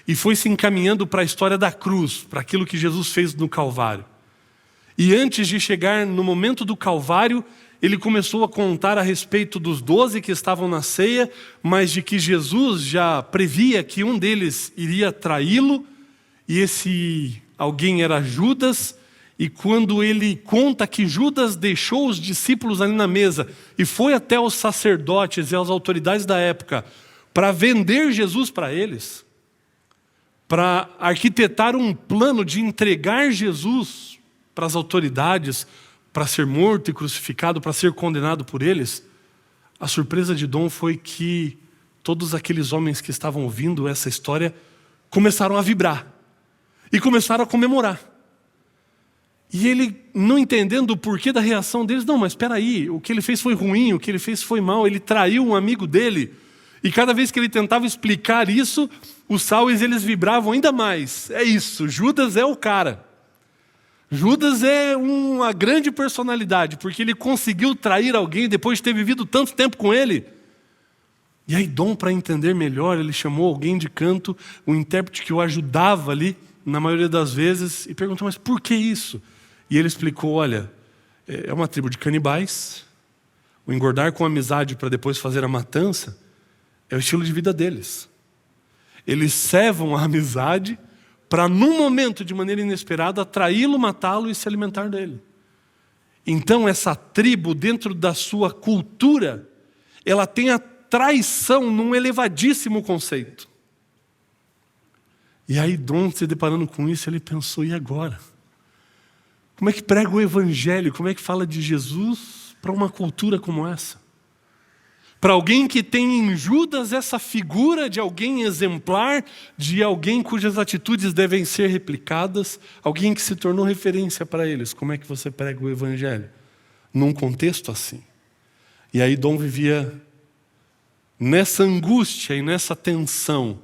e foi se encaminhando para a história da cruz, para aquilo que Jesus fez no Calvário. E antes de chegar no momento do Calvário, ele começou a contar a respeito dos 12 que estavam na ceia, mas de que Jesus já previa que um deles iria traí-lo, e esse alguém era Judas. E quando ele conta que Judas deixou os discípulos ali na mesa e foi até os sacerdotes e as autoridades da época para vender Jesus para eles, para arquitetar um plano de entregar Jesus para as autoridades, para ser morto e crucificado, para ser condenado por eles, a surpresa de Dom foi que todos aqueles homens que estavam ouvindo essa história começaram a vibrar e começaram a comemorar. E ele, não entendendo o porquê da reação deles, não, mas espera aí, o que ele fez foi ruim, o que ele fez foi mal, ele traiu um amigo dele. E cada vez que ele tentava explicar isso, os saues eles vibravam ainda mais. É isso, Judas é o cara. Judas é uma grande personalidade, porque ele conseguiu trair alguém depois de ter vivido tanto tempo com ele. E aí Dom, para entender melhor, ele chamou alguém de canto, um intérprete que o ajudava ali, na maioria das vezes, e perguntou, mas por que isso? E ele explicou, olha, é uma tribo de canibais, o engordar com amizade para depois fazer a matança, é o estilo de vida deles. Eles cevam a amizade para, num momento, de maneira inesperada, atraí-lo, matá-lo e se alimentar dele. Então, essa tribo, dentro da sua cultura, ela tem a traição num elevadíssimo conceito. E aí, Dom, se deparando com isso, ele pensou, e agora? Como é que prega o Evangelho? Como é que fala de Jesus para uma cultura como essa? Para alguém que tem em Judas essa figura de alguém exemplar, de alguém cujas atitudes devem ser replicadas, alguém que se tornou referência para eles. Como é que você prega o Evangelho? Num contexto assim. E aí Dom vivia nessa angústia e nessa tensão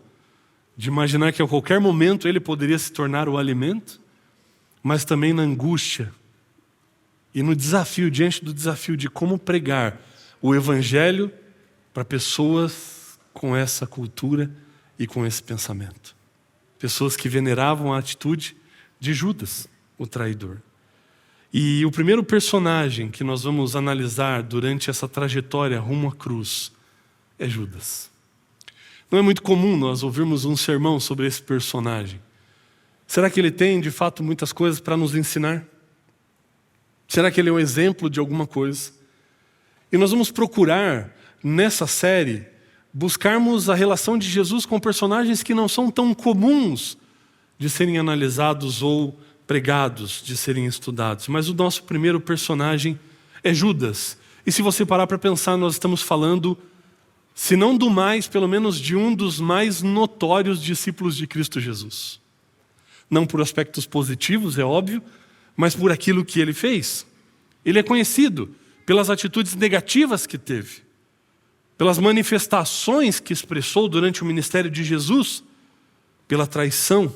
de imaginar que a qualquer momento ele poderia se tornar o alimento, mas também na angústia e no desafio, diante do desafio de como pregar o Evangelho para pessoas com essa cultura e com esse pensamento. Pessoas que veneravam a atitude de Judas, o traidor. E o primeiro personagem que nós vamos analisar durante essa trajetória rumo à cruz é Judas. Não é muito comum nós ouvirmos um sermão sobre esse personagem. Será que ele tem, de fato, muitas coisas para nos ensinar? Será que ele é um exemplo de alguma coisa? E nós vamos procurar, nessa série, buscarmos a relação de Jesus com personagens que não são tão comuns de serem analisados ou pregados, de serem estudados. Mas o nosso primeiro personagem é Judas. E se você parar para pensar, nós estamos falando, se não do mais, pelo menos de um dos mais notórios discípulos de Cristo Jesus. Não por aspectos positivos, é óbvio, mas por aquilo que ele fez. Ele é conhecido pelas atitudes negativas que teve, pelas manifestações que expressou durante o ministério de Jesus, pela traição.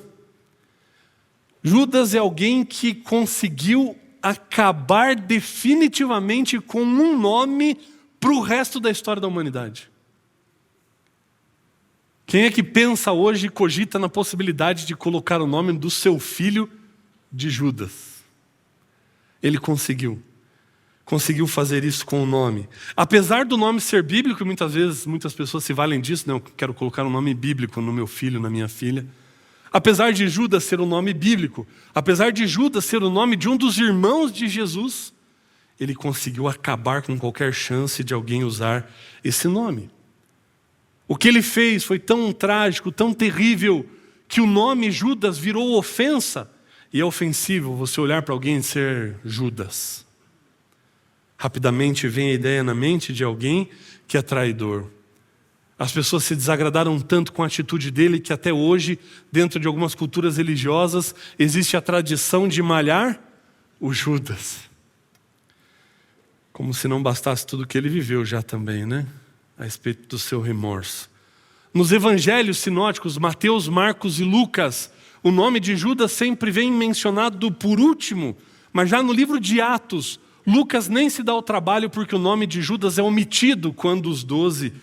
Judas é alguém que conseguiu acabar definitivamente com um nome para o resto da história da humanidade. Quem é que pensa hoje e cogita na possibilidade de colocar o nome do seu filho de Judas? Ele conseguiu fazer isso com o nome. Apesar do nome ser bíblico, e muitas vezes muitas pessoas se valem disso, não, eu quero colocar um nome bíblico no meu filho, na minha filha. Apesar de Judas ser um nome bíblico, apesar de Judas ser o nome de um dos irmãos de Jesus, ele conseguiu acabar com qualquer chance de alguém usar esse nome. O que ele fez foi tão trágico, tão terrível, que o nome Judas virou ofensa E é ofensivo você olhar para alguém e ser Judas. Rapidamente vem a ideia na mente de alguém que é traidor. As pessoas se desagradaram tanto com a atitude dele que até hoje, dentro de algumas culturas religiosas, existe a tradição de malhar o Judas. Como se não bastasse tudo que ele viveu já também, né? A respeito do seu remorso. Nos evangelhos sinóticos, Mateus, Marcos e Lucas, o nome de Judas sempre vem mencionado por último, mas já no livro de Atos, Lucas nem se dá ao trabalho porque o nome de Judas é omitido quando os 12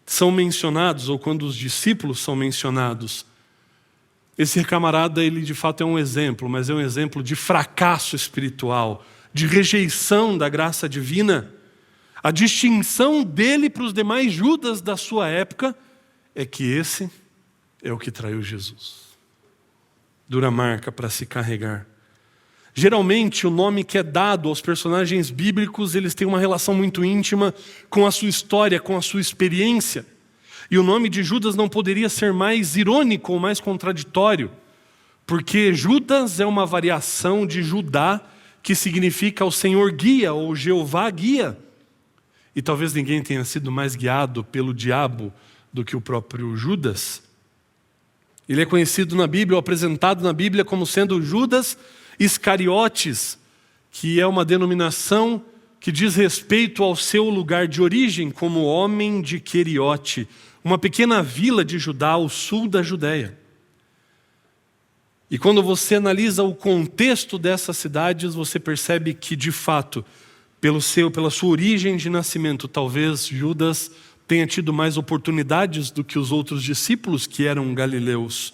são mencionados ou quando os discípulos são mencionados. Esse camarada, ele de fato é um exemplo, mas é um exemplo de fracasso espiritual, de rejeição da graça divina. A distinção dele para os demais Judas da sua época é que esse é o que traiu Jesus. Dura marca para se carregar. Geralmente, o nome que é dado aos personagens bíblicos, eles têm uma relação muito íntima com a sua história, com a sua experiência. E o nome de Judas não poderia ser mais irônico ou mais contraditório, porque Judas é uma variação de Judá, que significa o Senhor guia ou Jeová guia. E talvez ninguém tenha sido mais guiado pelo diabo do que o próprio Judas. Ele é conhecido na Bíblia, ou apresentado na Bíblia como sendo Judas Iscariotes, que é uma denominação que diz respeito ao seu lugar de origem como homem de Queriote, uma pequena vila de Judá ao sul da Judéia. E quando você analisa o contexto dessas cidades, você percebe que, de fato, pela sua origem de nascimento, talvez Judas tenha tido mais oportunidades do que os outros discípulos que eram galileus.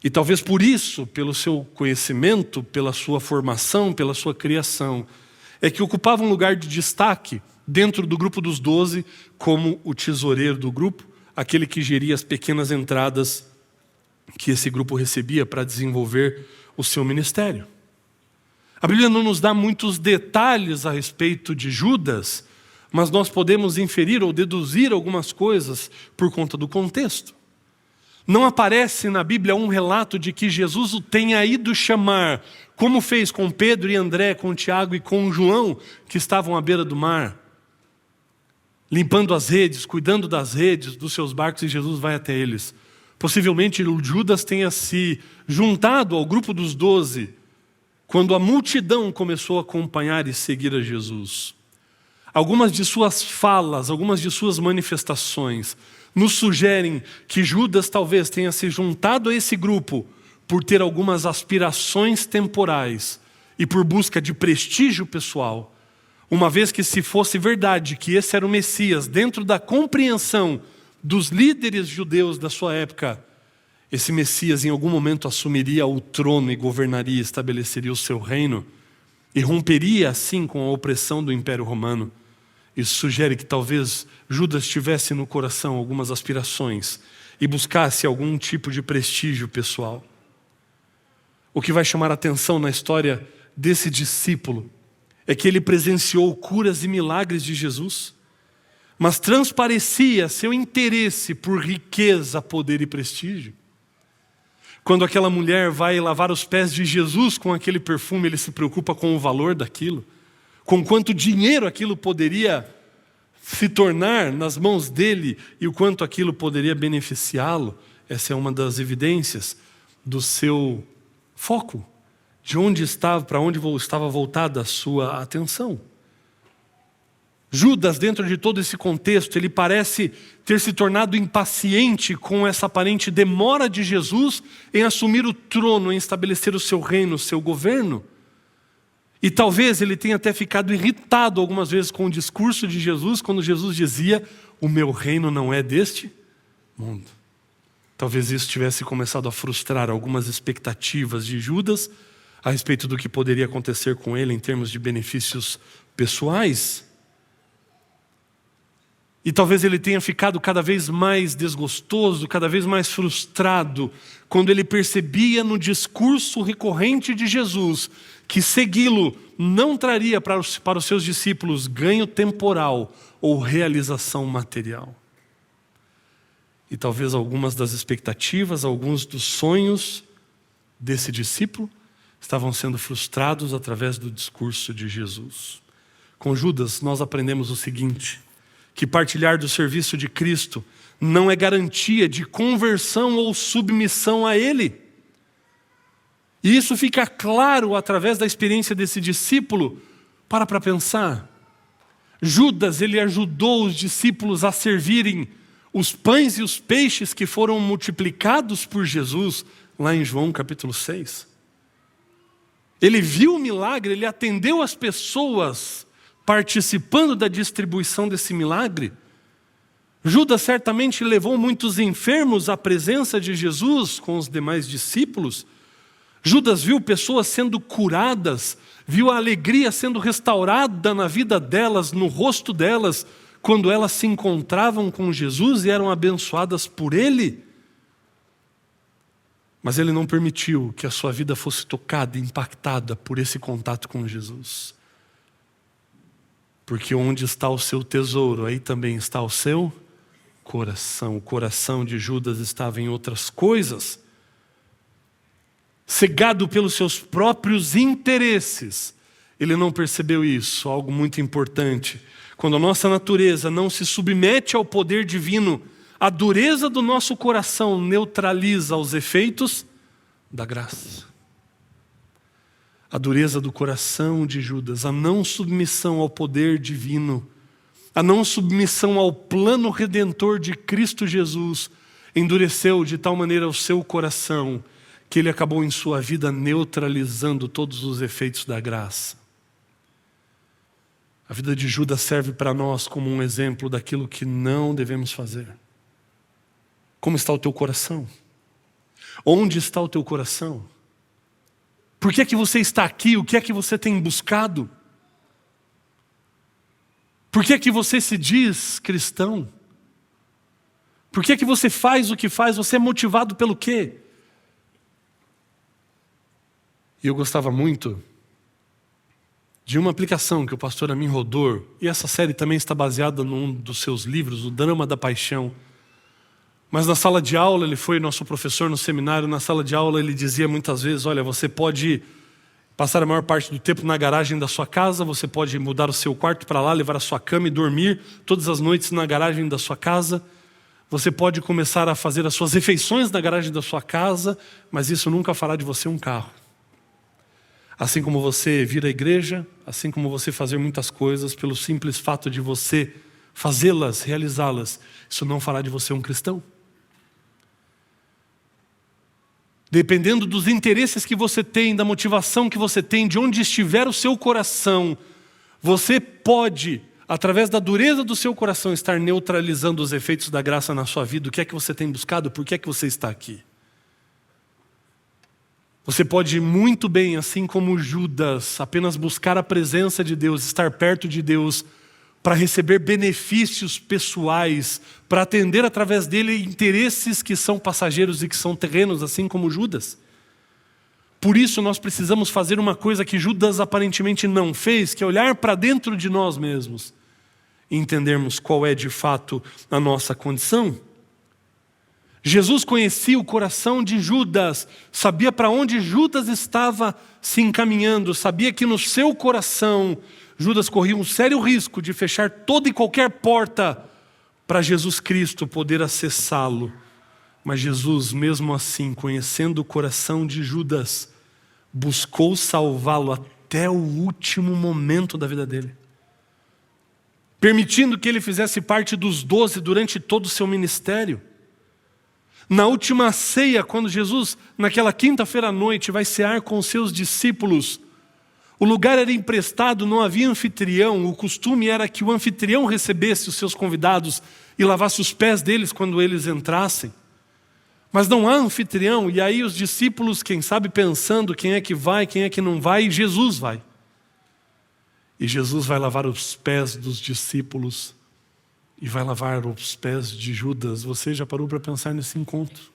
E talvez por isso, pelo seu conhecimento, pela sua formação, pela sua criação, é que ocupava um lugar de destaque dentro do grupo dos 12 como o tesoureiro do grupo, aquele que geria as pequenas entradas que esse grupo recebia para desenvolver o seu ministério. A Bíblia não nos dá muitos detalhes a respeito de Judas, mas nós podemos inferir ou deduzir algumas coisas por conta do contexto. Não aparece na Bíblia um relato de que Jesus o tenha ido chamar, como fez com Pedro e André, com Tiago e com João, que estavam à beira do mar, limpando as redes, cuidando das redes dos seus barcos, e Jesus vai até eles. Possivelmente Judas tenha se juntado ao grupo dos 12, quando a multidão começou a acompanhar e seguir a Jesus. Algumas de suas falas, algumas de suas manifestações nos sugerem que Judas talvez tenha se juntado a esse grupo por ter algumas aspirações temporais e por busca de prestígio pessoal, uma vez que, se fosse verdade que esse era o Messias, dentro da compreensão dos líderes judeus da sua época, esse Messias em algum momento assumiria o trono e governaria, estabeleceria o seu reino e romperia assim com a opressão do Império Romano. Isso sugere que talvez Judas tivesse no coração algumas aspirações e buscasse algum tipo de prestígio pessoal. O que vai chamar a atenção na história desse discípulo é que ele presenciou curas e milagres de Jesus, mas transparecia seu interesse por riqueza, poder e prestígio. Quando aquela mulher vai lavar os pés de Jesus com aquele perfume, ele se preocupa com o valor daquilo, com quanto dinheiro aquilo poderia se tornar nas mãos dele e o quanto aquilo poderia beneficiá-lo. Essa é uma das evidências do seu foco, de onde estava, para onde estava voltada a sua atenção. Judas, dentro de todo esse contexto, ele parece ter se tornado impaciente com essa aparente demora de Jesus em assumir o trono, em estabelecer o seu reino, o seu governo. E talvez ele tenha até ficado irritado algumas vezes com o discurso de Jesus, quando Jesus dizia: o meu reino não é deste mundo. Talvez isso tivesse começado a frustrar algumas expectativas de Judas a respeito do que poderia acontecer com ele em termos de benefícios pessoais. E talvez ele tenha ficado cada vez mais desgostoso, cada vez mais frustrado, quando ele percebia no discurso recorrente de Jesus que segui-lo não traria para os seus discípulos ganho temporal ou realização material. E talvez algumas das expectativas, alguns dos sonhos desse discípulo estavam sendo frustrados através do discurso de Jesus. Com Judas, nós aprendemos o seguinte: que partilhar do serviço de Cristo não é garantia de conversão ou submissão a Ele. E isso fica claro através da experiência desse discípulo. Para pensar. Judas, ele ajudou os discípulos a servirem os pães e os peixes que foram multiplicados por Jesus, lá em João capítulo 6. Ele viu o milagre, ele atendeu as pessoas participando da distribuição desse milagre. Judas certamente levou muitos enfermos à presença de Jesus com os demais discípulos. Judas viu pessoas sendo curadas, viu a alegria sendo restaurada na vida delas, no rosto delas, quando elas se encontravam com Jesus e eram abençoadas por Ele. Mas ele não permitiu que a sua vida fosse tocada e impactada por esse contato com Jesus. Porque onde está o seu tesouro, aí também está o seu coração. O coração de Judas estava em outras coisas. Cegado pelos seus próprios interesses, ele não percebeu isso, algo muito importante. Quando a nossa natureza não se submete ao poder divino, a dureza do nosso coração neutraliza os efeitos da graça. A dureza do coração de Judas, a não submissão ao poder divino, a não submissão ao plano redentor de Cristo Jesus, endureceu de tal maneira o seu coração, que ele acabou em sua vida neutralizando todos os efeitos da graça. A vida de Judas serve para nós como um exemplo daquilo que não devemos fazer. Como está o teu coração? Onde está o teu coração? Por que é que você está aqui? O que é que você tem buscado? Por que é que você se diz cristão? Por que é que você faz o que faz? Você é motivado pelo quê? E eu gostava muito de uma aplicação que o pastor Amin Rodor, e essa série também está baseada num dos seus livros, O Drama da Paixão. Mas na sala de aula, ele foi nosso professor no seminário, na sala de aula ele dizia muitas vezes, olha, você pode passar a maior parte do tempo na garagem da sua casa, você pode mudar o seu quarto para lá, levar a sua cama e dormir todas as noites na garagem da sua casa. Você pode começar a fazer as suas refeições na garagem da sua casa, mas isso nunca fará de você um carro. Assim como você vir à igreja, assim como você fazer muitas coisas, pelo simples fato de você fazê-las, realizá-las, isso não fará de você um cristão. Dependendo dos interesses que você tem, da motivação que você tem, de onde estiver o seu coração, você pode, através da dureza do seu coração, estar neutralizando os efeitos da graça na sua vida. O que é que você tem buscado? Por que é que você está aqui? Você pode muito bem, assim como Judas, apenas buscar a presença de Deus, estar perto de Deus, para receber benefícios pessoais, para atender através dele interesses que são passageiros e que são terrenos, assim como Judas. Por isso nós precisamos fazer uma coisa que Judas aparentemente não fez, que é olhar para dentro de nós mesmos e entendermos qual é de fato a nossa condição. Jesus conhecia o coração de Judas, sabia para onde Judas estava se encaminhando, sabia que no seu coração Judas corria um sério risco de fechar toda e qualquer porta para Jesus Cristo poder acessá-lo. Mas Jesus, mesmo assim, conhecendo o coração de Judas, buscou salvá-lo até o último momento da vida dele, permitindo que ele fizesse parte dos 12 durante todo o seu ministério. Na última ceia, quando Jesus, naquela quinta-feira à noite, vai cear com os seus discípulos, o lugar era emprestado, não havia anfitrião, o costume era que o anfitrião recebesse os seus convidados e lavasse os pés deles quando eles entrassem. Mas não há anfitrião, e aí os discípulos, quem sabe pensando quem é que vai, quem é que não vai, e Jesus vai. E Jesus vai lavar os pés dos discípulos e vai lavar os pés de Judas. Você já parou para pensar nesse encontro?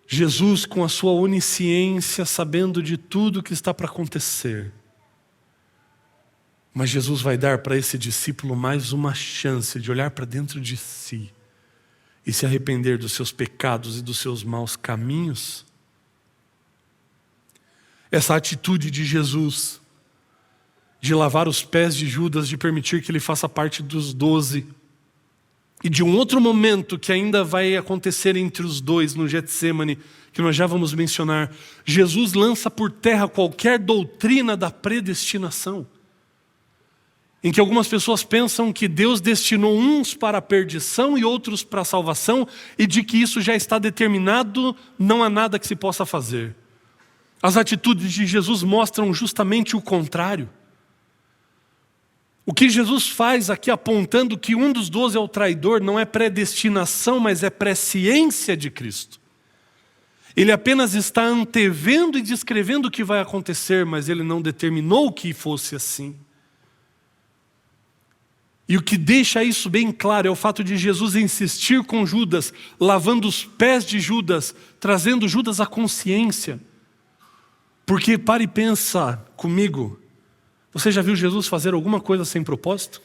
Jesus, com a sua onisciência, sabendo de tudo que está para acontecer. Mas Jesus vai dar para esse discípulo mais uma chance de olhar para dentro de si e se arrepender dos seus pecados e dos seus maus caminhos. Essa atitude de Jesus, de lavar os pés de Judas, de permitir que ele faça parte dos 12, e de um outro momento que ainda vai acontecer entre os dois no Getsêmani, que nós já vamos mencionar, Jesus lança por terra qualquer doutrina da predestinação, em que algumas pessoas pensam que Deus destinou uns para a perdição e outros para a salvação, e de que isso já está determinado, não há nada que se possa fazer. As atitudes de Jesus mostram justamente o contrário. O que Jesus faz aqui apontando que um dos 12 é o traidor não é predestinação, mas é presciência de Cristo. Ele apenas está antevendo e descrevendo o que vai acontecer, mas ele não determinou que fosse assim. E o que deixa isso bem claro é o fato de Jesus insistir com Judas, lavando os pés de Judas, trazendo Judas à consciência. Porque pare e pensa comigo, você já viu Jesus fazer alguma coisa sem propósito?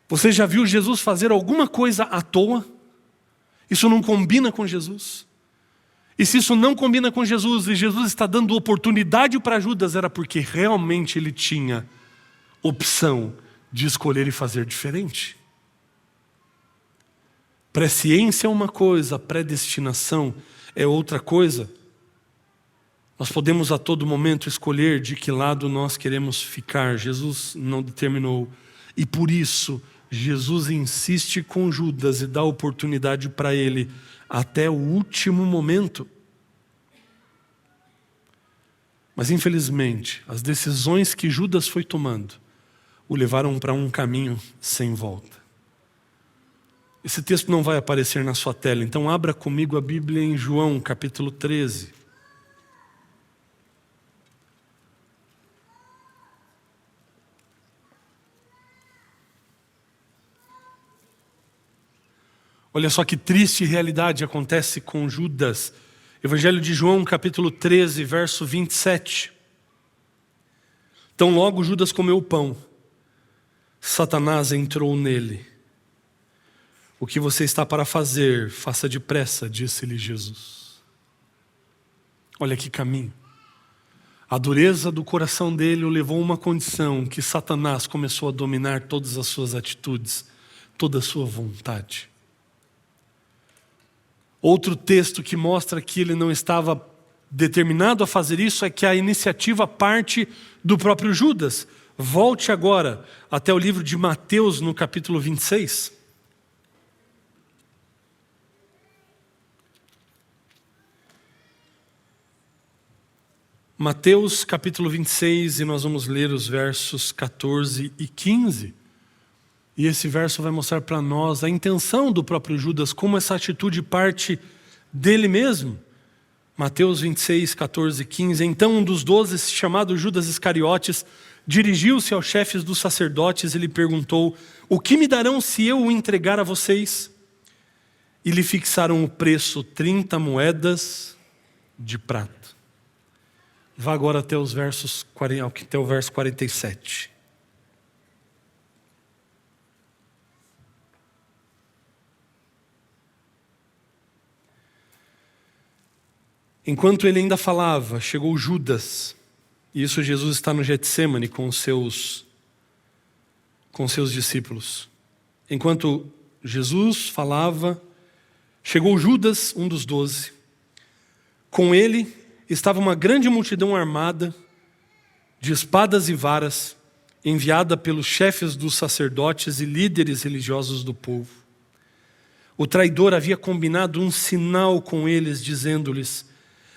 Você já viu Jesus fazer alguma coisa à toa? Isso não combina com Jesus. E se isso não combina com Jesus, e Jesus está dando oportunidade para Judas, era porque realmente ele tinha opção de escolher e fazer diferente. Presciência é uma coisa, predestinação é outra coisa. Nós podemos a todo momento escolher de que lado nós queremos ficar. Jesus não determinou. E por isso, Jesus insiste com Judas e dá oportunidade para ele até o último momento. Mas infelizmente, as decisões que Judas foi tomando o levaram para um caminho sem volta. Esse texto não vai aparecer na sua tela, então abra comigo a Bíblia em João, capítulo 13. Olha só que triste realidade acontece com Judas. Evangelho de João, capítulo 13, verso 27. Então logo Judas comeu o pão, Satanás entrou nele. O que você está para fazer, faça depressa, disse-lhe Jesus. Olha que caminho. A dureza do coração dele o levou a uma condição que Satanás começou a dominar todas as suas atitudes, toda a sua vontade. Outro texto que mostra que ele não estava determinado a fazer isso é que a iniciativa parte do próprio Judas. Volte agora até o livro de Mateus, no capítulo 26. Mateus, capítulo 26, e nós vamos ler os versos 14 e 15. E esse verso vai mostrar para nós a intenção do próprio Judas, como essa atitude parte dele mesmo. Mateus 26, 14 e 15. Então um dos 12, chamado Judas Iscariotes, dirigiu-se aos chefes dos sacerdotes e lhe perguntou: o que me darão se eu o entregar a vocês? E lhe fixaram o preço, 30 moedas de prata. Vá agora até o verso 47. Enquanto ele ainda falava, chegou Judas, e isso Jesus está no Getsêmani com seus discípulos. Enquanto Jesus falava, chegou Judas, um dos 12. Com ele estava uma grande multidão armada, de espadas e varas, enviada pelos chefes dos sacerdotes e líderes religiosos do povo. O traidor havia combinado um sinal com eles, dizendo-lhes: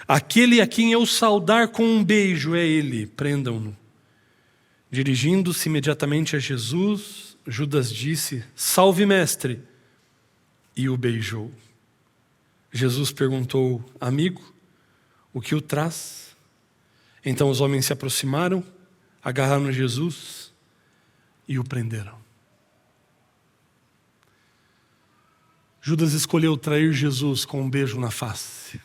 aquele a quem eu saudar com um beijo é ele, prendam-no. Dirigindo-se imediatamente a Jesus, Judas disse: salve, mestre, e o beijou. Jesus perguntou: amigo, o que o traz? Então os homens se aproximaram, agarraram Jesus e o prenderam. Judas escolheu trair Jesus com um beijo na face.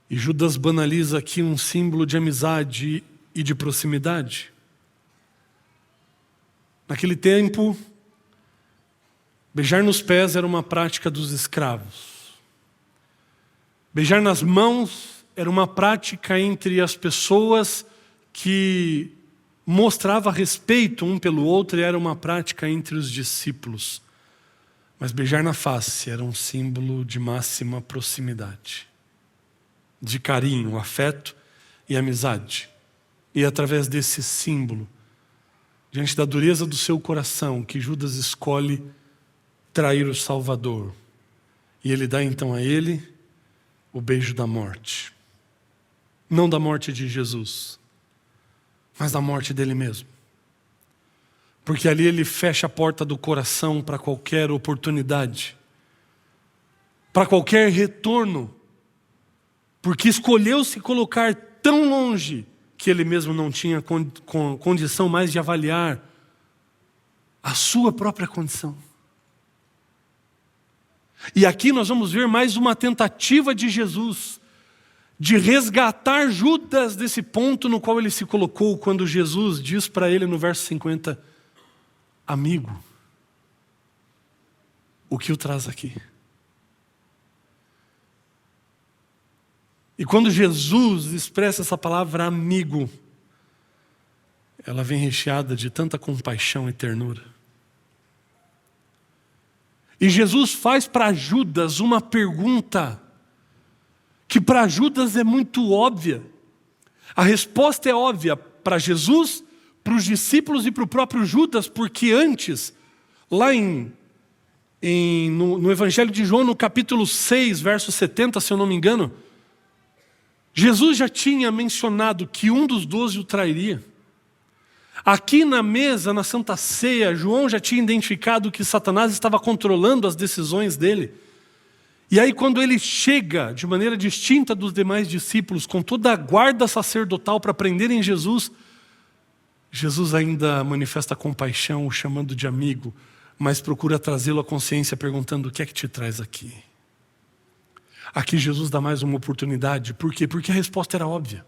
E Judas banaliza aqui um símbolo de amizade e de proximidade. Naquele tempo, beijar nos pés era uma prática dos escravos. Beijar nas mãos era uma prática entre as pessoas que mostrava respeito um pelo outro, e era uma prática entre os discípulos. Mas beijar na face era um símbolo de máxima proximidade, de carinho, afeto e amizade. E é através desse símbolo, diante da dureza do seu coração, que Judas escolhe trair o Salvador. E ele dá então a ele o beijo da morte. Não da morte de Jesus, mas da morte dele mesmo. Porque ali ele fecha a porta do coração para qualquer oportunidade, para qualquer retorno, porque escolheu se colocar tão longe que ele mesmo não tinha condição mais de avaliar a sua própria condição. E aqui nós vamos ver mais uma tentativa de Jesus de resgatar Judas desse ponto no qual ele se colocou, quando Jesus diz para ele no verso 50, amigo, o que o traz aqui? E quando Jesus expressa essa palavra amigo, ela vem recheada de tanta compaixão e ternura. E Jesus faz para Judas uma pergunta que para Judas é muito óbvia. A resposta é óbvia para Jesus, para os discípulos e para o próprio Judas, porque antes, lá no Evangelho de João, no capítulo 6, verso 70, se eu não me engano, Jesus já tinha mencionado que um dos 12 o trairia. Aqui na mesa, na Santa Ceia, João já tinha identificado que Satanás estava controlando as decisões dele. E aí quando ele chega de maneira distinta dos demais discípulos, com toda a guarda sacerdotal para prenderem Jesus, Jesus ainda manifesta compaixão, o chamando de amigo, mas procura trazê-lo à consciência perguntando, o que é que te traz aqui? Aqui Jesus dá mais uma oportunidade. Por quê? Porque a resposta era óbvia.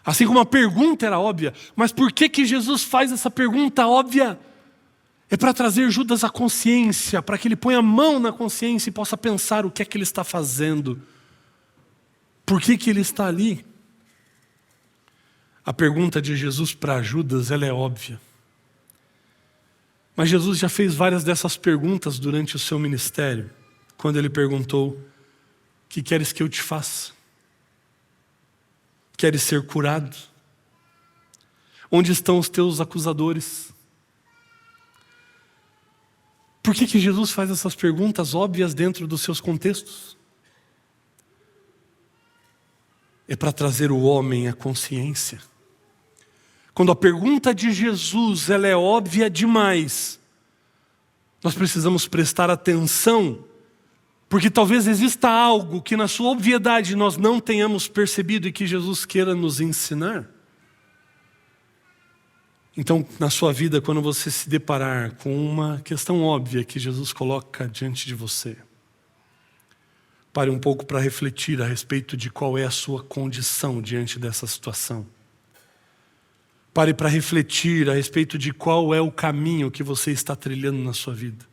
Assim como a pergunta era óbvia. Mas por que Jesus faz essa pergunta óbvia? É para trazer Judas à consciência, para que ele ponha a mão na consciência e possa pensar o que é que ele está fazendo. Por que ele está ali? A pergunta de Jesus para Judas, ela é óbvia. Mas Jesus já fez várias dessas perguntas durante o seu ministério, quando ele perguntou, o que queres que eu te faça? Queres ser curado? Onde estão os teus acusadores? Por que Jesus faz essas perguntas óbvias dentro dos seus contextos? É para trazer o homem à consciência. Quando a pergunta de Jesus ela é óbvia demais, nós precisamos prestar atenção, porque talvez exista algo que na sua obviedade nós não tenhamos percebido e que Jesus queira nos ensinar. Então, na sua vida, quando você se deparar com uma questão óbvia que Jesus coloca diante de você, pare um pouco para refletir a respeito de qual é a sua condição diante dessa situação. Pare para refletir a respeito de qual é o caminho que você está trilhando na sua vida.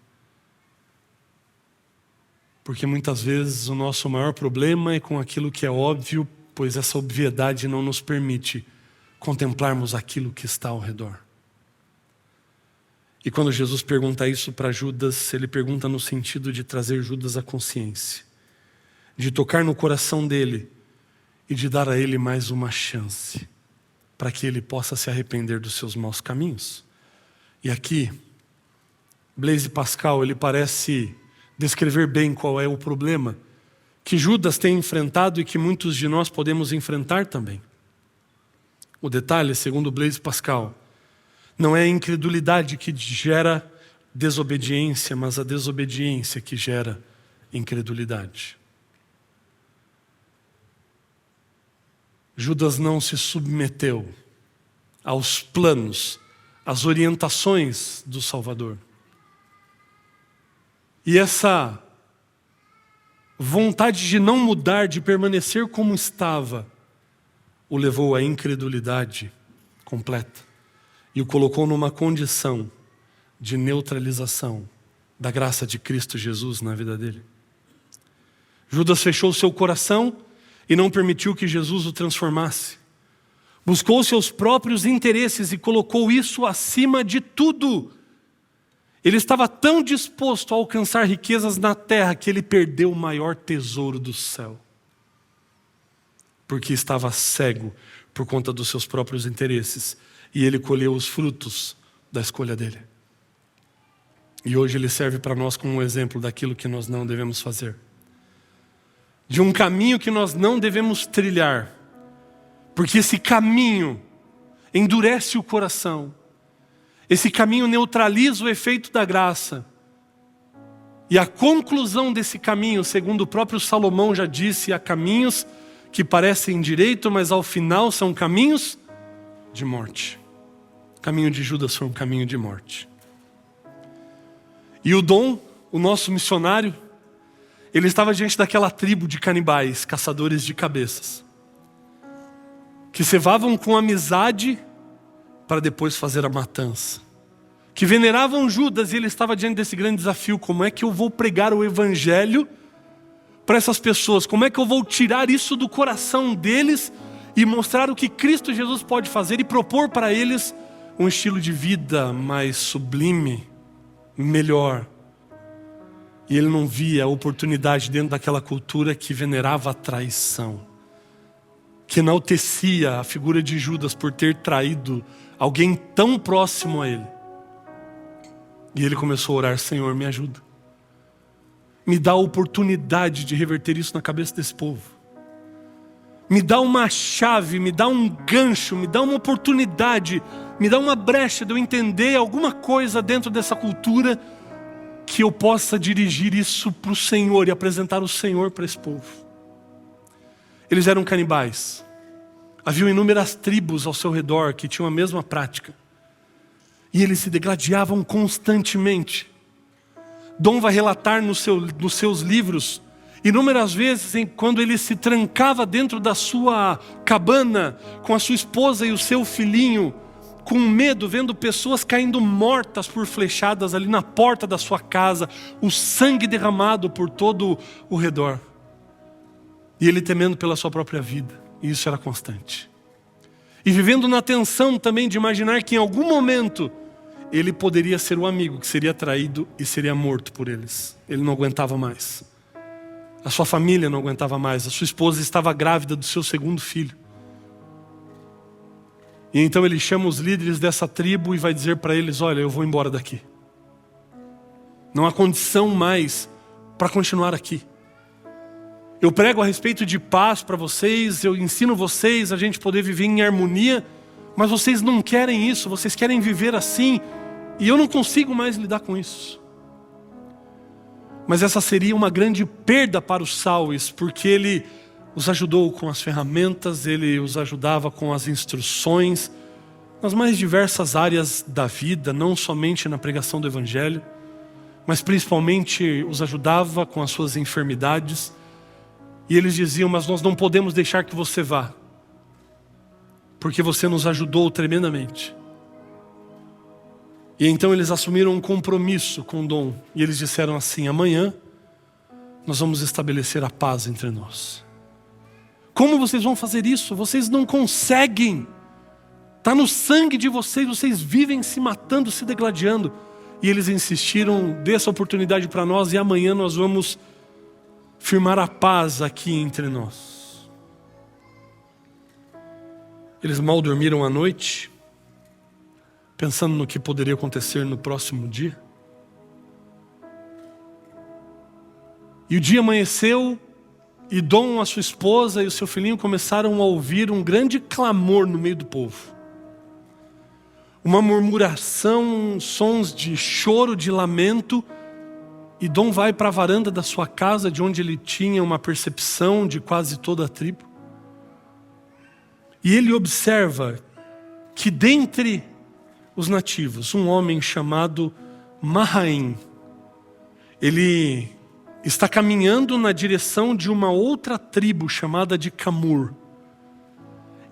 Porque muitas vezes o nosso maior problema é com aquilo que é óbvio, pois essa obviedade não nos permite contemplarmos aquilo que está ao redor. E quando Jesus pergunta isso para Judas, ele pergunta no sentido de trazer Judas à consciência, de tocar no coração dele e de dar a ele mais uma chance, para que ele possa se arrepender dos seus maus caminhos. E aqui, Blaise Pascal, ele parece descrever bem qual é o problema que Judas tem enfrentado e que muitos de nós podemos enfrentar também. O detalhe, segundo Blaise Pascal, não é a incredulidade que gera desobediência, mas a desobediência que gera incredulidade. Judas não se submeteu aos planos, às orientações do Salvador. E essa vontade de não mudar, de permanecer como estava, o levou à incredulidade completa e o colocou numa condição de neutralização da graça de Cristo Jesus na vida dele. Judas fechou seu coração e não permitiu que Jesus o transformasse. Buscou seus próprios interesses e colocou isso acima de tudo. Ele estava tão disposto a alcançar riquezas na terra que ele perdeu o maior tesouro do céu. Porque estava cego por conta dos seus próprios interesses. E ele colheu os frutos da escolha dele. E hoje ele serve para nós como um exemplo daquilo que nós não devemos fazer. De um caminho que nós não devemos trilhar. Porque esse caminho endurece o coração. Esse caminho neutraliza o efeito da graça. E a conclusão desse caminho, segundo o próprio Salomão já disse, há caminhos que parecem direito, mas ao final são caminhos de morte. O caminho de Judas foi um caminho de morte. E o Dom, o nosso missionário, ele estava diante daquela tribo de canibais, caçadores de cabeças, que cevavam com amizade para depois fazer a matança, que veneravam Judas, e ele estava diante desse grande desafio: como é que eu vou pregar o evangelho para essas pessoas? Como é que eu vou tirar isso do coração deles e mostrar o que Cristo Jesus pode fazer e propor para eles um estilo de vida mais sublime, melhor? E ele não via a oportunidade dentro daquela cultura que venerava a traição, que enaltecia a figura de Judas por ter traído alguém tão próximo a ele. E ele começou a orar: Senhor, me ajuda. Me dá a oportunidade de reverter isso na cabeça desse povo. Me dá uma chave, me dá um gancho, me dá uma oportunidade, me dá uma brecha de eu entender alguma coisa dentro dessa cultura que eu possa dirigir isso para o Senhor e apresentar o Senhor para esse povo. Eles eram canibais. Havia inúmeras tribos ao seu redor que tinham a mesma prática. E eles se degladiavam constantemente. Dom vai relatar nos seus livros inúmeras vezes quando ele se trancava dentro da sua cabana com a sua esposa e o seu filhinho, com medo, vendo pessoas caindo mortas por flechadas ali na porta da sua casa, o sangue derramado por todo o redor. E ele temendo pela sua própria vida. E isso era constante. E vivendo na tensão também de imaginar que em algum momento ele poderia ser o amigo que seria traído e seria morto por eles. Ele não aguentava mais. A sua família não aguentava mais. A sua esposa estava grávida do seu segundo filho. E então ele chama os líderes dessa tribo e vai dizer para eles: olha, eu vou embora daqui. Não há condição mais para continuar aqui. Eu prego a respeito de paz para vocês, eu ensino vocês a gente poder viver em harmonia, mas vocês não querem isso, vocês querem viver assim, e eu não consigo mais lidar com isso. Mas essa seria uma grande perda para os Saues, porque ele os ajudou com as ferramentas, ele os ajudava com as instruções, nas mais diversas áreas da vida, não somente na pregação do Evangelho, mas principalmente os ajudava com as suas enfermidades. E eles diziam: mas nós não podemos deixar que você vá, porque você nos ajudou tremendamente. E então eles assumiram um compromisso com Dom, e eles disseram assim: amanhã nós vamos estabelecer a paz entre nós. Como vocês vão fazer isso? Vocês não conseguem. Está no sangue de vocês, vocês vivem se matando, se degladiando. E eles insistiram: dê essa oportunidade para nós e amanhã nós vamos firmar a paz aqui entre nós. Eles mal dormiram à noite, pensando no que poderia acontecer no próximo dia. E o dia amanheceu, e Dom, a sua esposa e o seu filhinho começaram a ouvir um grande clamor no meio do povo. Uma murmuração, sons de choro, de lamento. E Dom vai para a varanda da sua casa, de onde ele tinha uma percepção de quase toda a tribo. E ele observa que dentre os nativos, um homem chamado Mahaim, ele está caminhando na direção de uma outra tribo chamada de Camur.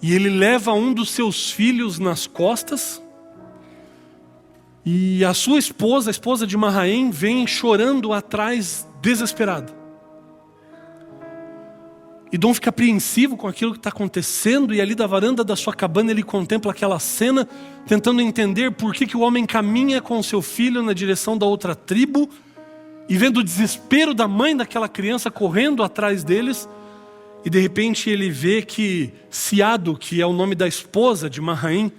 E ele leva um dos seus filhos nas costas. E a sua esposa, a esposa de Mahaim, vem chorando atrás, desesperada. E Dom fica apreensivo com aquilo que está acontecendo, e ali da varanda da sua cabana ele contempla aquela cena, tentando entender por que o homem caminha com o seu filho na direção da outra tribo, e vendo o desespero da mãe daquela criança correndo atrás deles, e de repente ele vê que Siado, que é o nome da esposa de Mahanaim,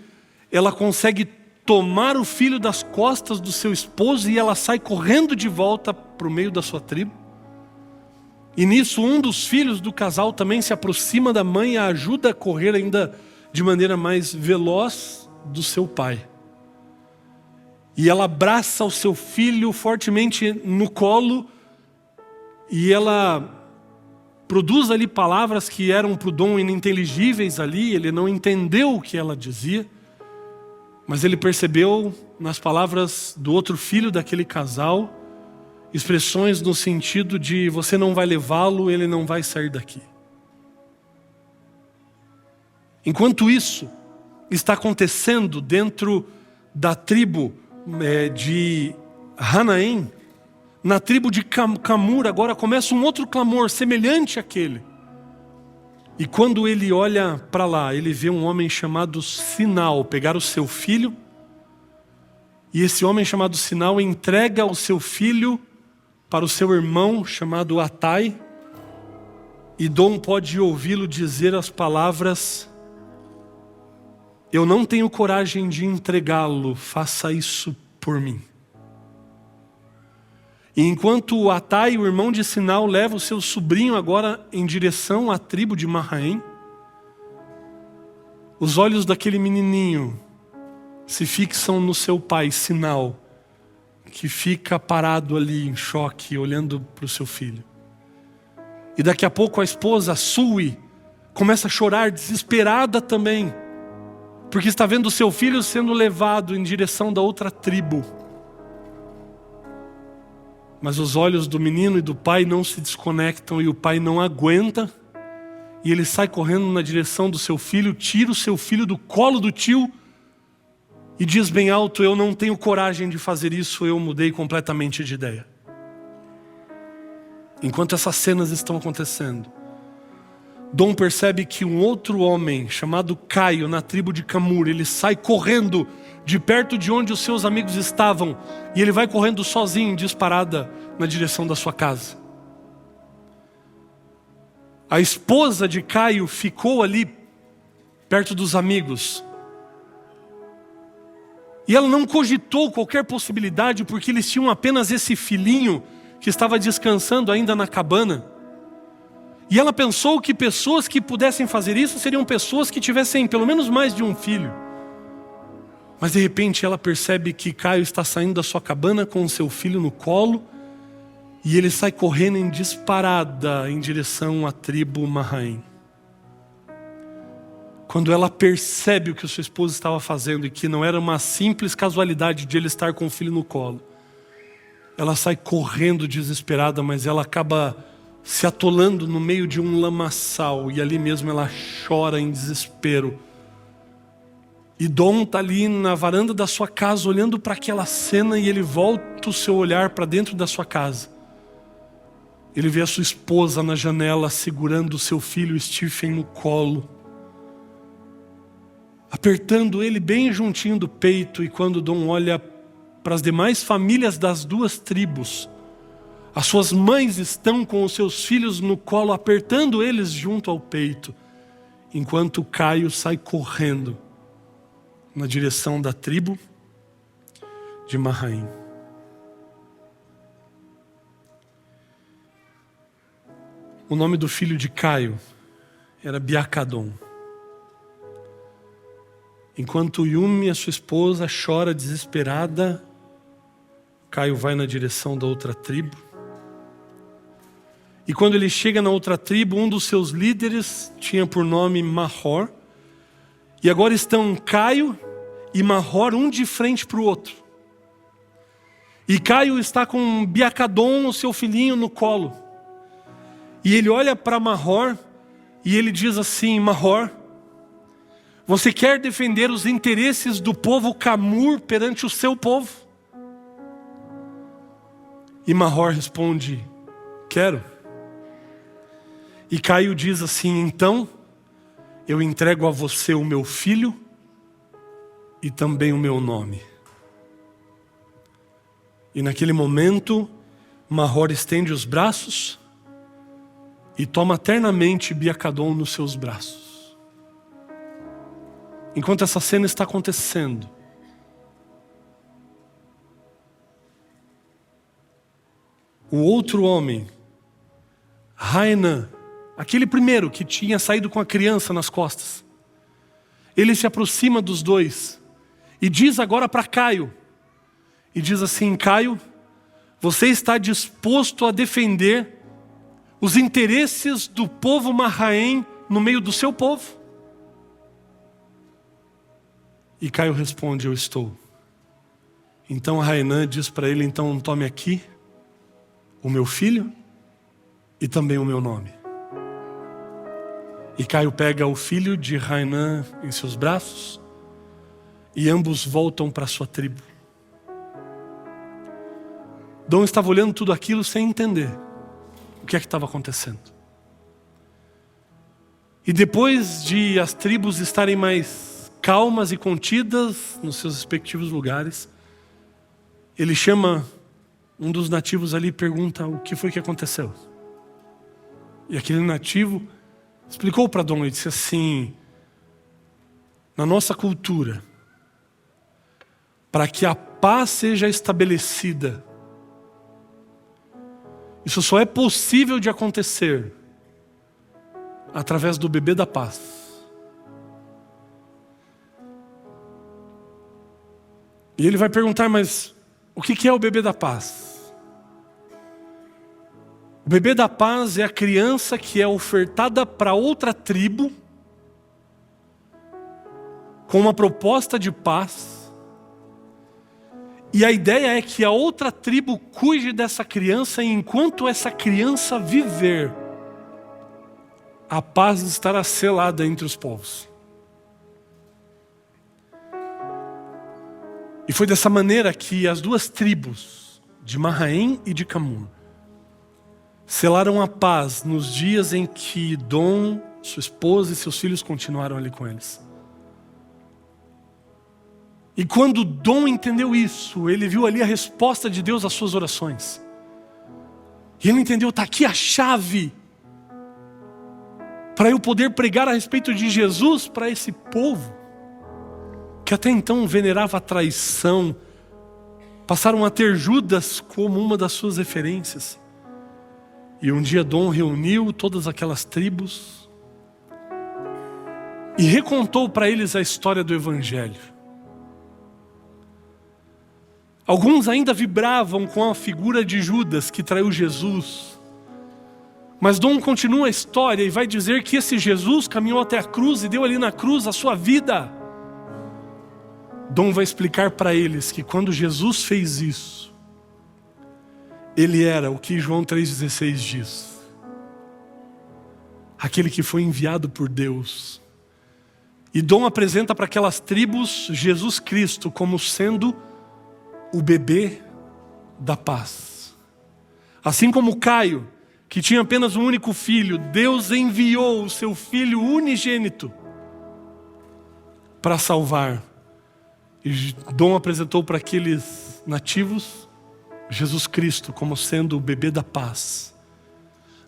ela consegue tomar o filho das costas do seu esposo e ela sai correndo de volta para o meio da sua tribo. E nisso um dos filhos do casal também se aproxima da mãe e a ajuda a correr ainda de maneira mais veloz do seu pai. E ela abraça o seu filho fortemente no colo e ela produz ali palavras que eram para o Dom ininteligíveis ali, ele não entendeu o que ela dizia, mas ele percebeu nas palavras do outro filho daquele casal, expressões no sentido de você não vai levá-lo, ele não vai sair daqui. Enquanto isso está acontecendo dentro da tribo de Hanaim, na tribo de Camur agora começa um outro clamor semelhante àquele. E quando ele olha para lá, ele vê um homem chamado Sinal pegar o seu filho, e esse homem chamado Sinal entrega o seu filho para o seu irmão chamado Atai, e Dom pode ouvi-lo dizer as palavras: eu não tenho coragem de entregá-lo, faça isso por mim. E enquanto o Atai, o irmão de Sinal, leva o seu sobrinho agora em direção à tribo de Mahanaim, os olhos daquele menininho se fixam no seu pai, Sinal, que fica parado ali em choque, olhando para o seu filho. E daqui a pouco a esposa, Sui, começa a chorar desesperada também, porque está vendo o seu filho sendo levado em direção da outra tribo. Mas os olhos do menino e do pai não se desconectam e o pai não aguenta. E ele sai correndo na direção do seu filho, tira o seu filho do colo do tio e diz bem alto: eu não tenho coragem de fazer isso, eu mudei completamente de ideia. Enquanto essas cenas estão acontecendo, Dom percebe que um outro homem chamado Caio, na tribo de Camur, ele sai correndo de perto de onde os seus amigos estavam, e ele vai correndo sozinho, disparada, na direção da sua casa. A esposa de Caio ficou ali, perto dos amigos, e ela não cogitou qualquer possibilidade, porque eles tinham apenas esse filhinho, que estava descansando ainda na cabana, e ela pensou que pessoas que pudessem fazer isso, seriam pessoas que tivessem pelo menos mais de um filho. Mas de repente ela percebe que Caio está saindo da sua cabana com o seu filho no colo, e ele sai correndo em disparada em direção à tribo Mahanaim. Quando ela percebe o que a sua esposa estava fazendo, e que não era uma simples casualidade de ele estar com o filho no colo, ela sai correndo desesperada, mas ela acaba se atolando no meio de um lamaçal, e ali mesmo ela chora em desespero. E Dom está ali na varanda da sua casa olhando para aquela cena, e ele volta o seu olhar para dentro da sua casa. Ele vê a sua esposa na janela segurando o seu filho Stephen no colo, apertando ele bem juntinho do peito. E quando Dom olha para as demais famílias das duas tribos, as suas mães estão com os seus filhos no colo, apertando eles junto ao peito, enquanto Caio sai correndo na direção da tribo de Mahanaim. O nome do filho de Caio era Biacadon. Enquanto Yumi, a sua esposa, chora desesperada, Caio vai na direção da outra tribo. E quando ele chega na outra tribo, um dos seus líderes tinha por nome Mahor. E agora estão Caio e Mahor, um de frente para o outro. E Caio está com Biacadon, o seu filhinho, no colo. E ele olha para Mahor e ele diz assim: Mahor, você quer defender os interesses do povo Camur perante o seu povo? E Mahor responde: quero. E Caio diz assim: então eu entrego a você o meu filho e também o meu nome. E naquele momento, Mahor estende os braços e toma ternamente Biakadon nos seus braços. Enquanto essa cena está acontecendo, o outro homem, Haenan, aquele primeiro que tinha saído com a criança nas costas, ele se aproxima dos dois e diz agora para Caio, e diz assim: Caio, você está disposto a defender os interesses do povo Mahaen no meio do seu povo? E Caio responde: eu estou. Então Haenan diz para ele: então tome aqui o meu filho e também o meu nome. E Caio pega o filho de Haenan em seus braços e ambos voltam para sua tribo. Dom estava olhando tudo aquilo sem entender o que é que estava acontecendo. E depois de as tribos estarem mais calmas e contidas nos seus respectivos lugares, ele chama um dos nativos ali e pergunta o que foi que aconteceu. E aquele nativo explicou para Dom e disse assim: na nossa cultura, para que a paz seja estabelecida, isso só é possível de acontecer através do bebê da paz. E ele vai perguntar: mas o que é o bebê da paz? O bebê da paz é a criança que é ofertada para outra tribo com uma proposta de paz. E a ideia é que a outra tribo cuide dessa criança, e enquanto essa criança viver, a paz estará selada entre os povos. E foi dessa maneira que as duas tribos, de Mahaen e de Camur, selaram a paz nos dias em que Dom, sua esposa e seus filhos continuaram ali com eles. E quando Dom entendeu isso, ele viu ali a resposta de Deus às suas orações. E ele entendeu: está aqui a chave para eu poder pregar a respeito de Jesus para esse povo, que até então venerava a traição, passaram a ter Judas como uma das suas referências. E um dia Dom reuniu todas aquelas tribos e recontou para eles a história do Evangelho. Alguns ainda vibravam com a figura de Judas que traiu Jesus. Mas Dom continua a história e vai dizer que esse Jesus caminhou até a cruz e deu ali na cruz a sua vida. Dom vai explicar para eles que quando Jesus fez isso, ele era o que João 3,16 diz: aquele que foi enviado por Deus. E Dom apresenta para aquelas tribos Jesus Cristo como sendo o bebê da paz. Assim como Caio, que tinha apenas um único filho, Deus enviou o seu filho unigênito para salvar. E Dom apresentou para aqueles nativos Jesus Cristo como sendo o bebê da paz,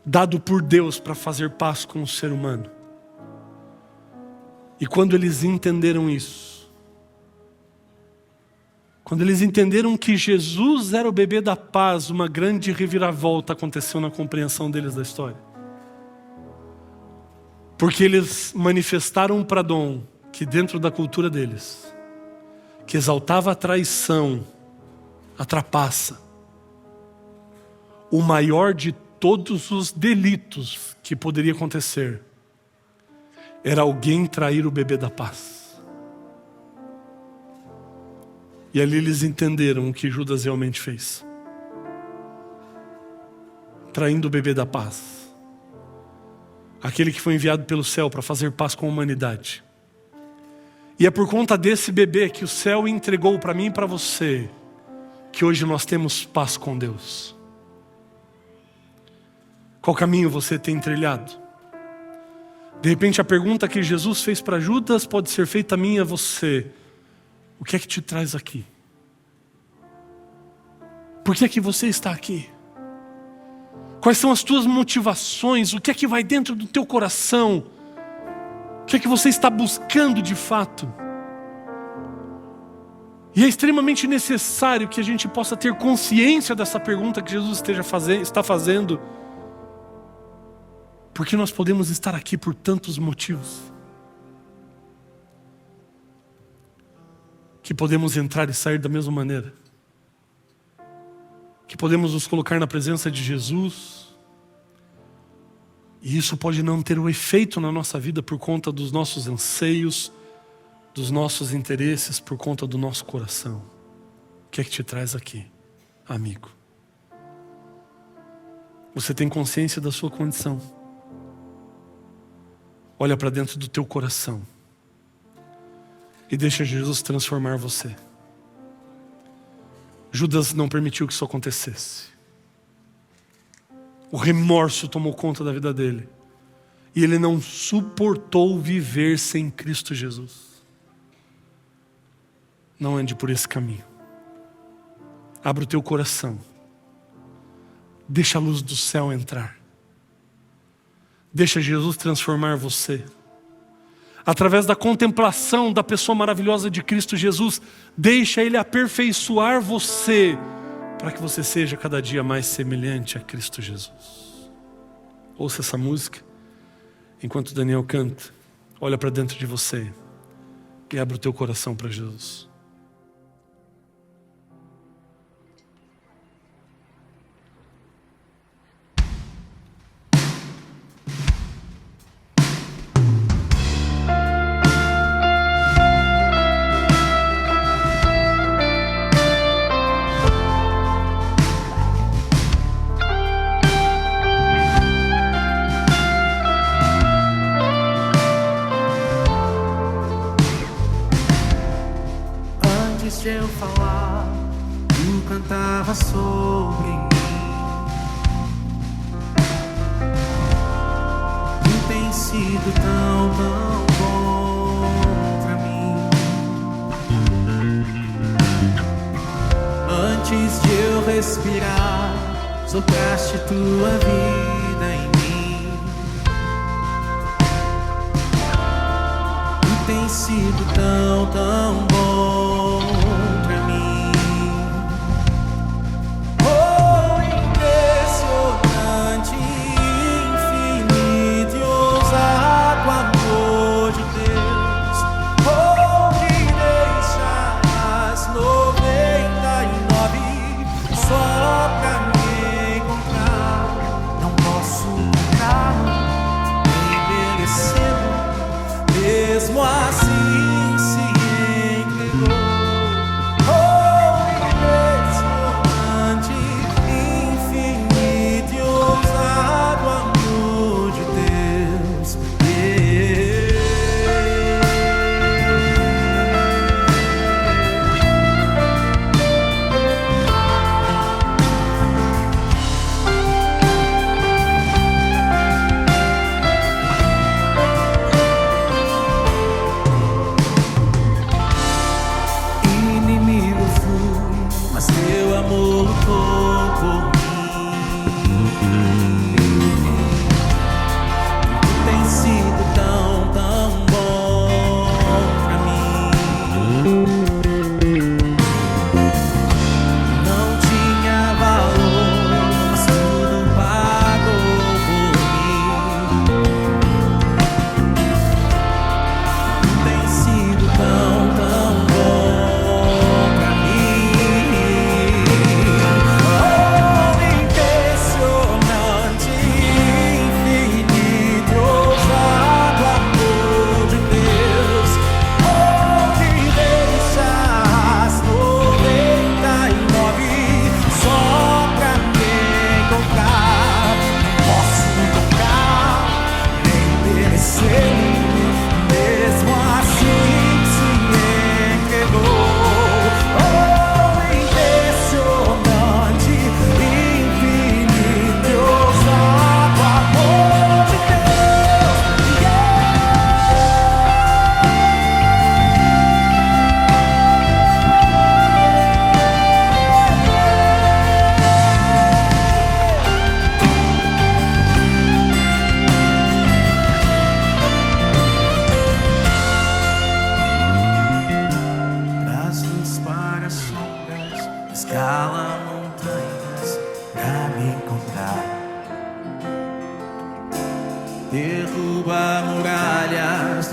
dado por Deus para fazer paz com o ser humano. E quando eles entenderam isso, quando eles entenderam que Jesus era o bebê da paz, uma grande reviravolta aconteceu na compreensão deles da história. Porque eles manifestaram para Dom que dentro da cultura deles, que exaltava a traição, a trapaça, o maior de todos os delitos que poderia acontecer era alguém trair o bebê da paz. E ali eles entenderam o que Judas realmente fez, traindo o bebê da paz, aquele que foi enviado pelo céu para fazer paz com a humanidade. E é por conta desse bebê que o céu entregou para mim e para você, que hoje nós temos paz com Deus. Qual caminho você tem trilhado? De repente a pergunta que Jesus fez para Judas pode ser feita a mim e a você. O que é que te traz aqui? Por que é que você está aqui? Quais são as tuas motivações? O que é que vai dentro do teu coração? O que é que você está buscando de fato? E é extremamente necessário que a gente possa ter consciência dessa pergunta que Jesus está fazendo, porque nós podemos estar aqui por tantos motivos, que podemos entrar e sair da mesma maneira, que podemos nos colocar na presença de Jesus, e isso pode não ter o efeito na nossa vida por conta dos nossos anseios, dos nossos interesses, por conta do nosso coração. O que é que te traz aqui, amigo? Você tem consciência da sua condição? Olha para dentro do teu coração e deixa Jesus transformar você. Judas não permitiu que isso acontecesse. O remorso tomou conta da vida dele e ele não suportou viver sem Cristo Jesus. Não ande por esse caminho. Abra o teu coração. Deixa a luz do céu entrar. Deixa Jesus transformar você. Através da contemplação da pessoa maravilhosa de Cristo Jesus, deixa Ele aperfeiçoar você, para que você seja cada dia mais semelhante a Cristo Jesus. Ouça essa música, enquanto Daniel canta. Olha para dentro de você e abre o teu coração para Jesus. Antes de eu falar, tu cantava sobre mim. Tu tem sido tão bom pra mim. Antes de eu respirar, sopraste tua vida em mim. Tu tem sido tão, tão bom. Mesmo assim se entregou.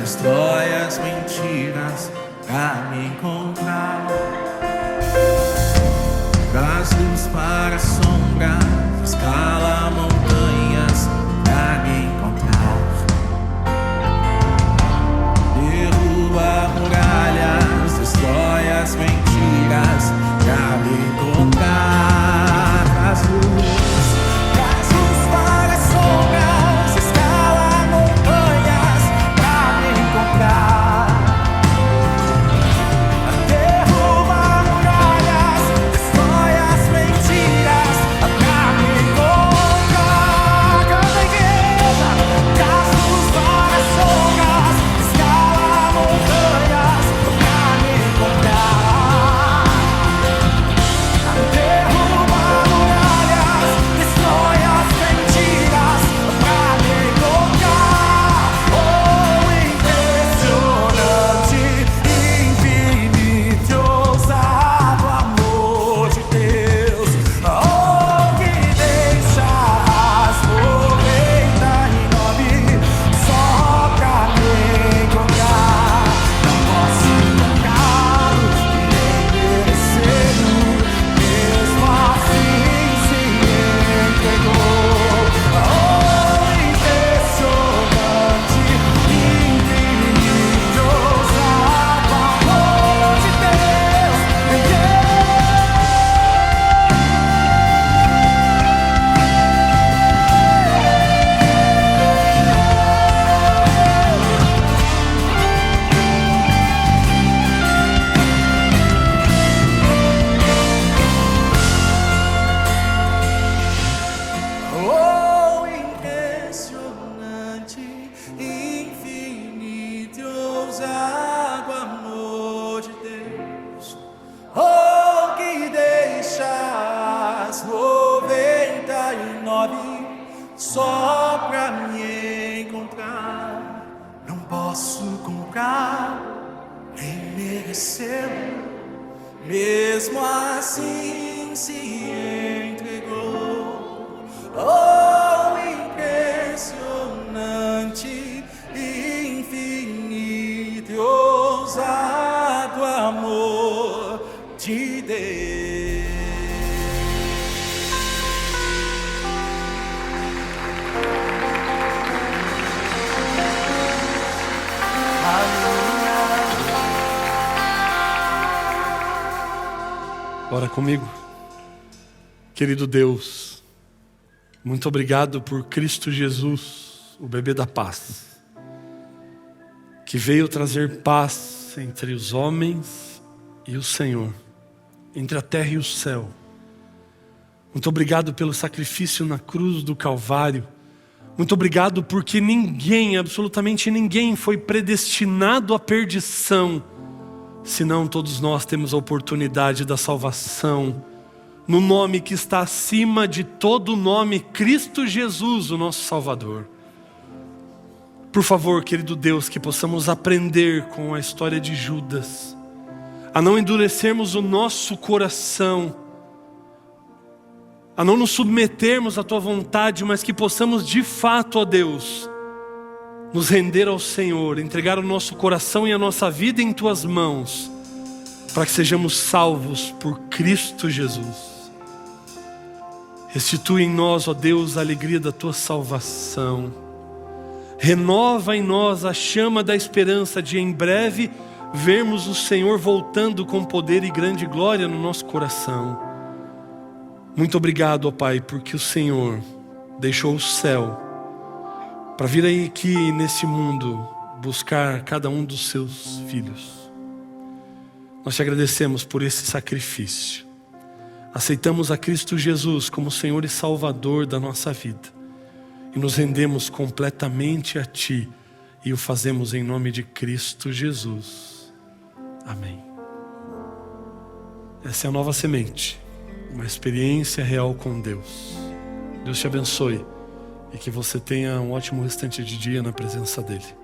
destrói as mentiras pra me encontrar. Traz luz para sombras, escala montanhas pra me encontrar. Derruba muralhas, destrói as mentiras pra me encontrar. Traz luz para sombras, escala montanhas pra me encontrar. Derruba muralhas, destrói as mentiras pra me encontrar. Canta igreja, traz luz para sombras, escala montanhas pra me encontrar. Derruba muralhas, destrói as mentiras pra me encontrar. Oh, impressionante, infinito, ousado amor de Deus. Oh, que deixa as 99 só pra me encontrar. Não posso tocá-lo e nem merecê-lo, mesmo assim se entregou. Oh, impressionante, infinito, ousado amor de Deus. Oh, impressionante, infinito, ousado amor de Deus. Oh, que deixa as 99 só pra me encontrar. Não posso comprar, nem merecer, mesmo assim se entregou. Oh, impressionante, infinito e ousado amor de Deus. Ora comigo. Querido Deus, muito obrigado por Cristo Jesus, o bebê da paz, que veio trazer paz entre os homens e o Senhor, entre a terra e o céu. Muito obrigado pelo sacrifício na cruz do Calvário. Muito obrigado porque ninguém, absolutamente ninguém, foi predestinado à perdição, senão todos nós temos a oportunidade da salvação no nome que está acima de todo nome, Cristo Jesus, o nosso Salvador. Por favor, querido Deus, que possamos aprender com a história de Judas, a não endurecermos o nosso coração, a não nos submetermos à Tua vontade, mas que possamos de fato, ó Deus, nos render ao Senhor, entregar o nosso coração e a nossa vida em Tuas mãos, para que sejamos salvos por Cristo Jesus. Restitui em nós, ó Deus, a alegria da Tua salvação. Renova em nós a chama da esperança de em breve vermos o Senhor voltando com poder e grande glória no nosso coração. Muito obrigado, ó Pai, porque o Senhor deixou o céu para vir aí aqui nesse mundo buscar cada um dos seus filhos. Nós te agradecemos por esse sacrifício. Aceitamos a Cristo Jesus como Senhor e Salvador da nossa vida e nos rendemos completamente a Ti e o fazemos em nome de Cristo Jesus. Amém. Essa é a nova semente, uma experiência real com Deus. Deus te abençoe e que você tenha um ótimo restante de dia na presença dEle.